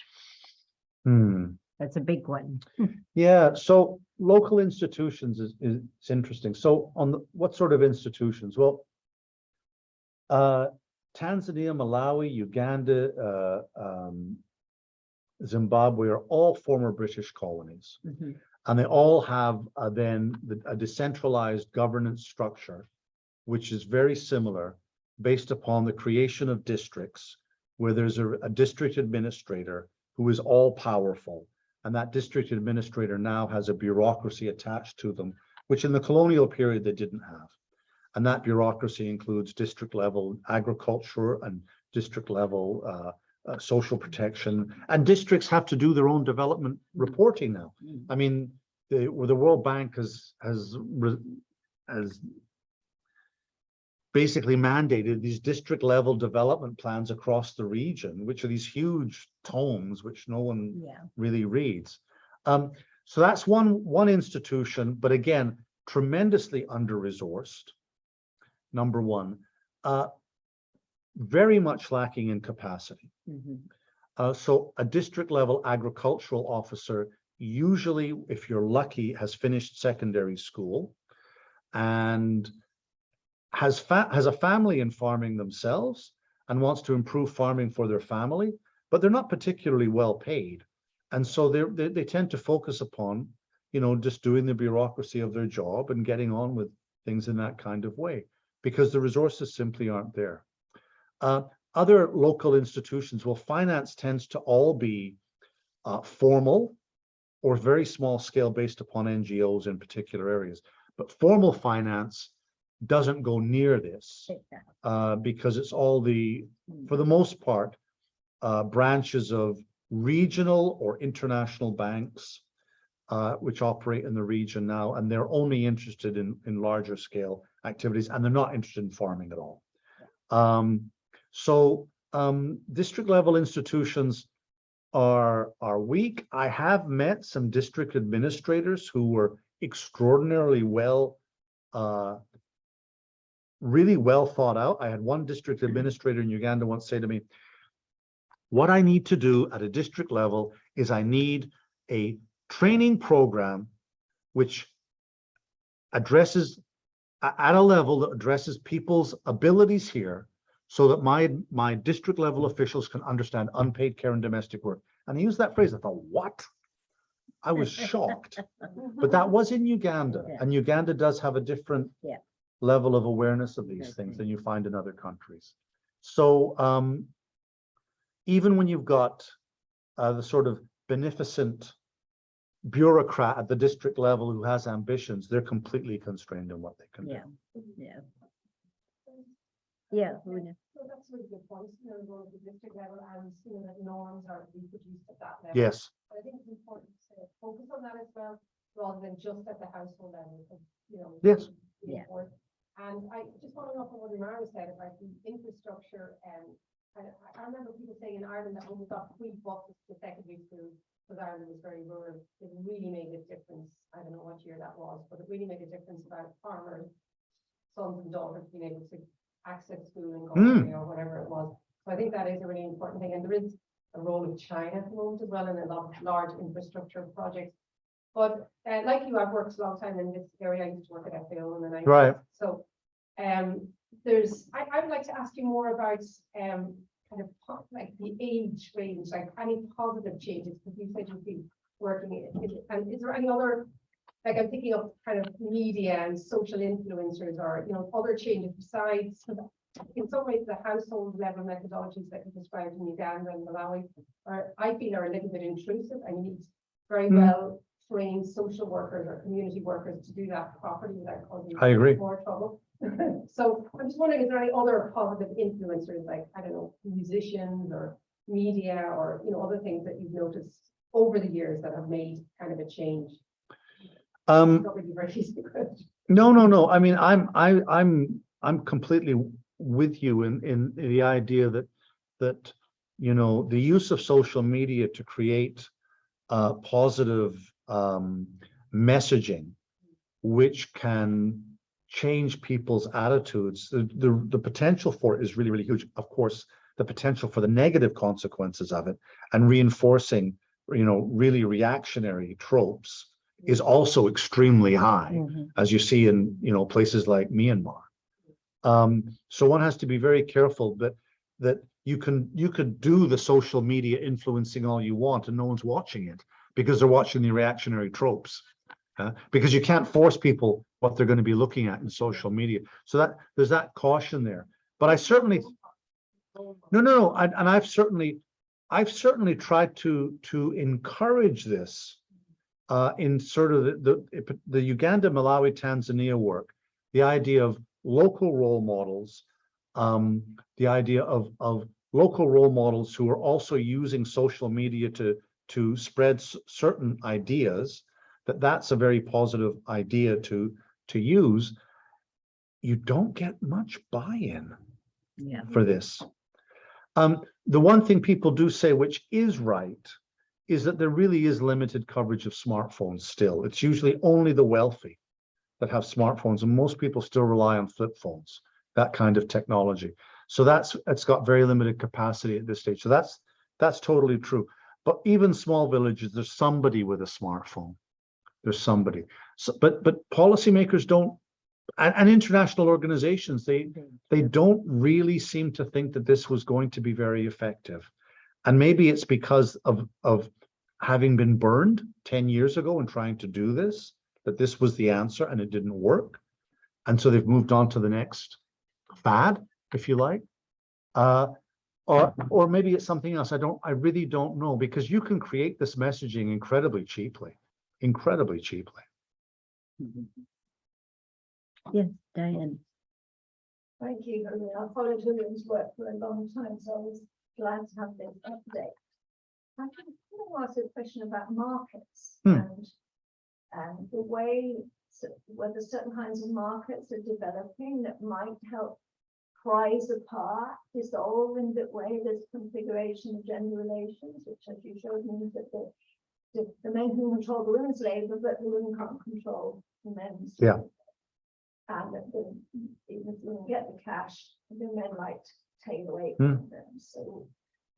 That's a big one. Yeah, so local institutions is interesting. So what sort of institutions? Well, Tanzania, Malawi, Uganda, Zimbabwe are all former British colonies. And they all have then a decentralized governance structure, which is very similar, based upon the creation of districts, where there's a district administrator who is all powerful. And that district administrator now has a bureaucracy attached to them, which in the colonial period they didn't have. And that bureaucracy includes district level agriculture and district level social protection. And districts have to do their own development reporting now. I mean, the World Bank has basically mandated these district level development plans across the region, which are these huge tomes which no one Yeah. really reads. So that's one institution, but again, tremendously under-resourced. Number one, very much lacking in capacity. So a district level agricultural officer, usually, if you're lucky, has finished secondary school and has a family in farming themselves and wants to improve farming for their family, but they're not particularly well paid. And so they tend to focus upon, just doing the bureaucracy of their job and getting on with things in that kind of way, because the resources simply aren't there. Other local institutions, well, finance tends to all be formal or very small scale based upon NGOs in particular areas. But formal finance doesn't go near this because it's all for the most part, branches of regional or international banks which operate in the region now, and they're only interested in larger scale activities, and they're not interested in farming at all. So district level institutions are weak. I have met some district administrators who were extraordinarily really well thought out. I had one district administrator in Uganda once say to me, what I need to do at a district level is I need a training program which addresses at a level that addresses people's abilities here, so that my district level officials can understand unpaid care and domestic work. And I used that phrase. I thought, what? I was shocked. But that was in Uganda, and Uganda does have a different level of awareness of these things than you find in other countries. So even when you've got the sort of beneficent bureaucrat at the district level who has ambitions, they're completely constrained in what they can do. So that's a really good point, going to the district level and seeing that norms are reproduced at that level. Yes. But I think it's important to focus on that as well, rather than just at the household level, because, Yes. Important. And I just following up on what Imara said about the infrastructure, and I remember people saying in Ireland that when we got free buses to secondary school, because Ireland was very rural, it really made a difference. I don't know what year that was, but it really made a difference about farmers, sons and daughters being able to access school in Galway or whatever it was. So I think that is a really important thing. And there is a role of China at the moment as well in a lot of large infrastructure projects. But like you, I've worked a long time in this area. I used to work at FAO in the 90s. Right. So I would like to ask you more about kind of like the age range, like any positive changes, because you said you've been working in it. And is there any other, like I'm thinking of kind of media and social influencers, or other changes besides, in some ways the household level methodologies that you described in Uganda and Malawi I feel are a little bit intrusive, and you need very well trained social workers or community workers to do that properly without causing more trouble. So I'm just wondering, is there any other positive influencers, like, I don't know, musicians or media or other things that you've noticed over the years that have made kind of a change? Not really very easy question. No. I mean, I'm completely with you in the idea that the use of social media to create positive messaging, which can change people's attitudes. The potential for it is really, really huge. Of course, the potential for the negative consequences of it and reinforcing, really reactionary tropes is also extremely high, as you see in places like Myanmar. So one has to be very careful that you could do the social media influencing all you want, and no one's watching it because they're watching the reactionary tropes. Because you can't force people what they're going to be looking at in social media. So that there's that caution there. But I certainly no, and I've certainly tried to encourage this in sort of the Uganda, Malawi, Tanzania work, the idea of local role models, the idea of local role models who are also using social media to spread certain ideas that's a very positive idea to use, you don't get much buy-in Yeah. for this. The one thing people do say, which is right, is that there really is limited coverage of smartphones still. It's usually only the wealthy that have smartphones, and most people still rely on flip phones, that kind of technology. So it's got very limited capacity at this stage. So that's totally true. But even small villages, there's somebody with a smartphone. There's somebody. So, but policymakers don't, and international organizations, they don't really seem to think that this was going to be very effective. And maybe it's because of having been burned 10 years ago and trying to do this, that this was the answer and it didn't work. And so they've moved on to the next fad, if you like. Or maybe it's something else. I really don't know, because you can create this messaging incredibly cheaply. Yes, Diane. Thank you. I mean, I've followed William's work for a long time, so I was glad to have this update. I kind of ask a question about markets and the way whether certain kinds of markets are developing that might help prize apart, dissolve in that way this configuration of gender relations, which, as you showed, means that the men can control the women's labor, but the women can't control the men's. Yeah. Labor. And that even if women get the cash, the men might take away from them. So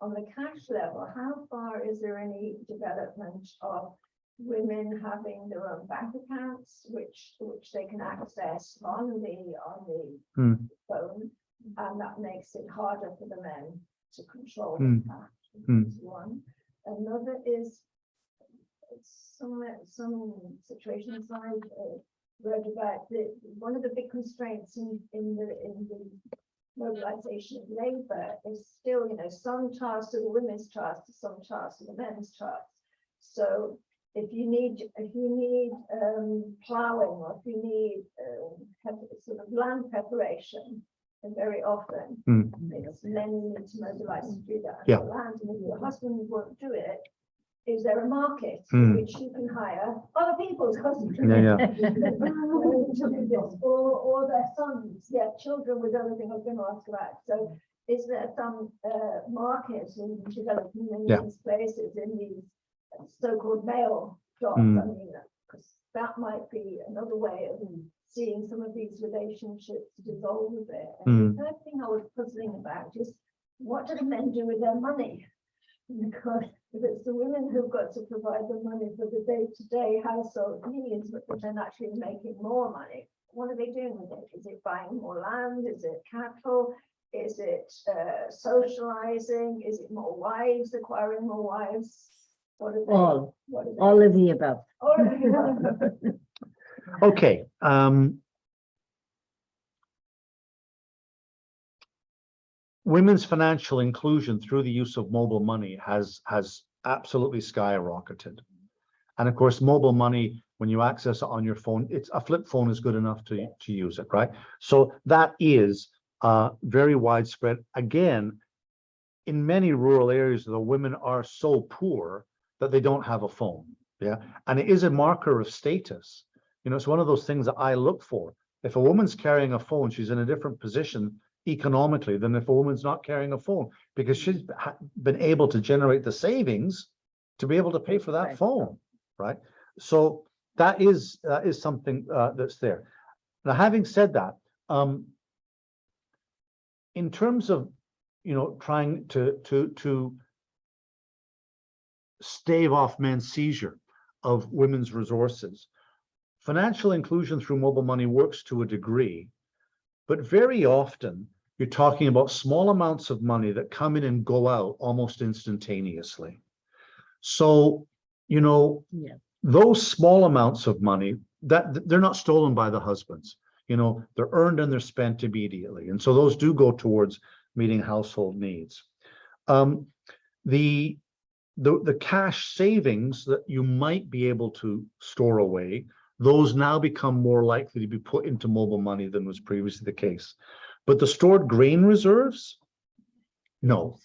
on the cash level, how far is there any development of women having their own bank accounts, which they can access on the phone, and that makes it harder for the men to control the cash? That's one. Another is some situations I've read about one of the big constraints in the mobilization of labor is still, some tasks are the women's tasks, some tasks are the men's tasks. So if you need plowing, or if you need sort of land preparation, and very often it's men who need to mobilize to do that. Yeah. The land, and if your husband won't do it, is there a market in which you can hire other people's husbands to do this, or their sons, children was the other thing I was going to ask about. So is there some market in developing in these places, in these so-called male jobs? I mean, because that might be another way of seeing some of these relationships dissolve a bit. And the third thing I was puzzling about is, what do the men do with their money? Because if it's the women who've got to provide the money for the day-to-day household needs, but then actually making more money, what are they doing with it? Is it buying more land? Is it cattle? Is it socializing? Is it more wives, acquiring more wives? What are they? All of the above. All of the above. Okay. Women's financial inclusion through the use of mobile money has absolutely skyrocketed. And of course, mobile money, when you access it on your phone, it's a flip phone is good enough to use it, right? So that is very widespread. Again, in many rural areas, the women are so poor that they don't have a phone. Yeah. And it is a marker of status. It's one of those things that I look for. If a woman's carrying a phone, she's in a different position economically than if a woman's not carrying a phone, because she's been able to generate the savings to be able to pay for that phone, right? So that is something that's there. Now, having said that, in terms of trying to stave off men's seizure of women's resources, financial inclusion through mobile money works to a degree, but very often you're talking about small amounts of money that come in and go out almost instantaneously. So, those small amounts of money, that they're not stolen by the husbands. They're earned and they're spent immediately. And so those do go towards meeting household needs. The cash savings that you might be able to store away, those now become more likely to be put into mobile money than was previously the case. But the stored grain reserves, no.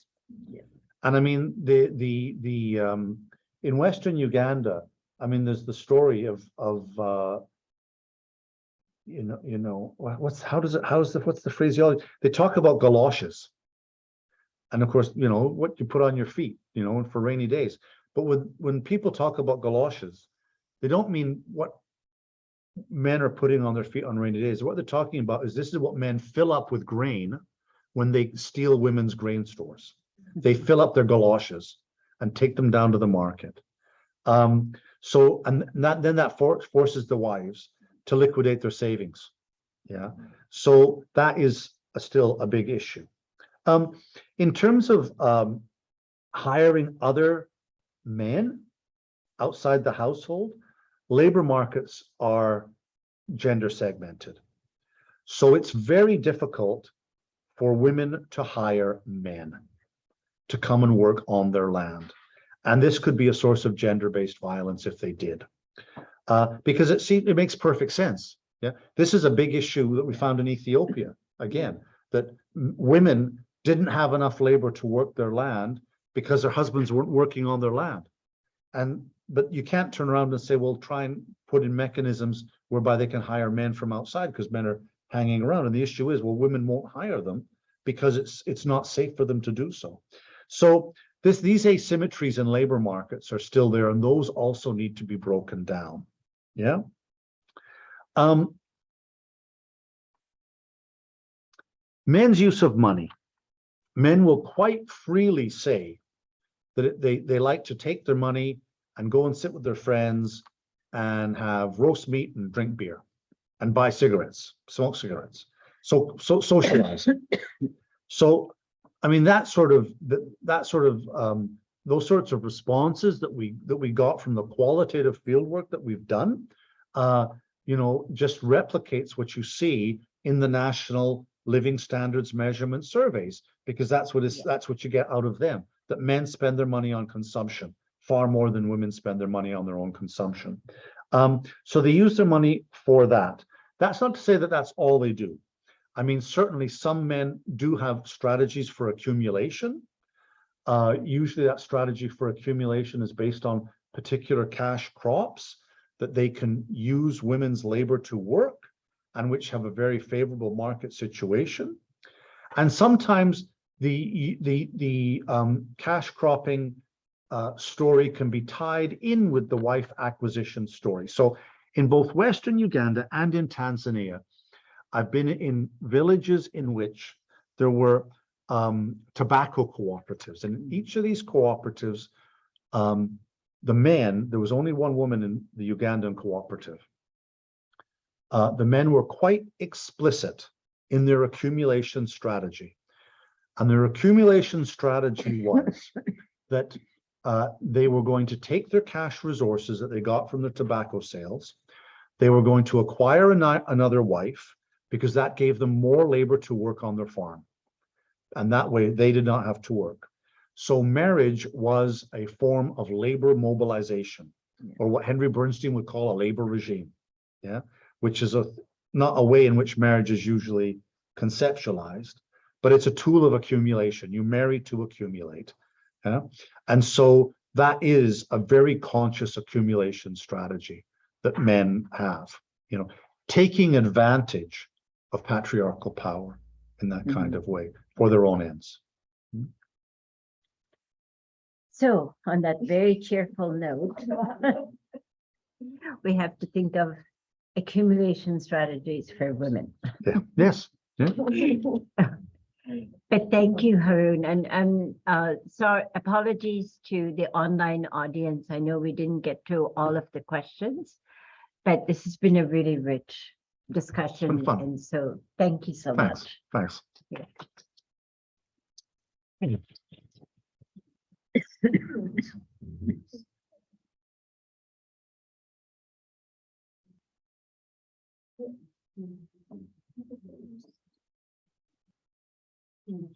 And I mean, in Western Uganda, I mean, there's the story of what's the phraseology? They talk about galoshes. And of course, what you put on your feet, for rainy days. But when people talk about galoshes, they don't mean what men are putting on their feet on rainy days. What they're talking about is this is what men fill up with grain when they steal women's grain stores. They fill up their galoshes and take them down to the market. Then that forces the wives to liquidate their savings. Yeah. So that is still a big issue. In terms of hiring other men outside the household, labor markets are gender segmented. So it's very difficult for women to hire men to come and work on their land. And this could be a source of gender-based violence if they did. Because it makes perfect sense. Yeah, this is a big issue that we found in Ethiopia, again, that women didn't have enough labor to work their land because their husbands weren't working on their land. But you can't turn around and say, well, try and put in mechanisms whereby they can hire men from outside because men are hanging around. And the issue is, well, women won't hire them because it's not safe for them to do so. So these asymmetries in labor markets are still there, and those also need to be broken down. Yeah. Men's use of money. Men will quite freely say that they like to take their money and go and sit with their friends and have roast meat and drink beer and buy cigarettes, smoke cigarettes. So socialize. So, I mean, those sorts of responses that we got from the qualitative field work that we've done, just replicates what you see in the national living standards measurement surveys, because that's what you get out of them, that men spend their money on consumption far more than women spend their money on their own consumption. So they use their money for that. That's not to say that that's all they do. I mean, certainly some men do have strategies for accumulation. Usually that strategy for accumulation is based on particular cash crops that they can use women's labor to work and which have a very favorable market situation. And sometimes the cash cropping story can be tied in with the wife acquisition story. So in both Western Uganda and in Tanzania, I've been in villages in which there were tobacco cooperatives. And in each of these cooperatives, the men, there was only one woman in the Ugandan cooperative. The men were quite explicit in their accumulation strategy. And their accumulation strategy was that they were going to take their cash resources that they got from their tobacco sales. They were going to acquire another wife because that gave them more labor to work on their farm. And that way they did not have to work. So marriage was a form of labor mobilization, or what Henry Bernstein would call a labor regime. Yeah, which is not a way in which marriage is usually conceptualized, but it's a tool of accumulation. You marry to accumulate. Yeah? And so that is a very conscious accumulation strategy that men have, taking advantage of patriarchal power in that kind of way for their own ends. So on that very cheerful note, we have to think of accumulation strategies for women. Yeah. Yes. Yeah. But thank you, Haroon, and so apologies to the online audience. I know we didn't get to all of the questions, but this has been a really rich discussion, fun. and so thank you so much. Thanks. Yeah. Mm.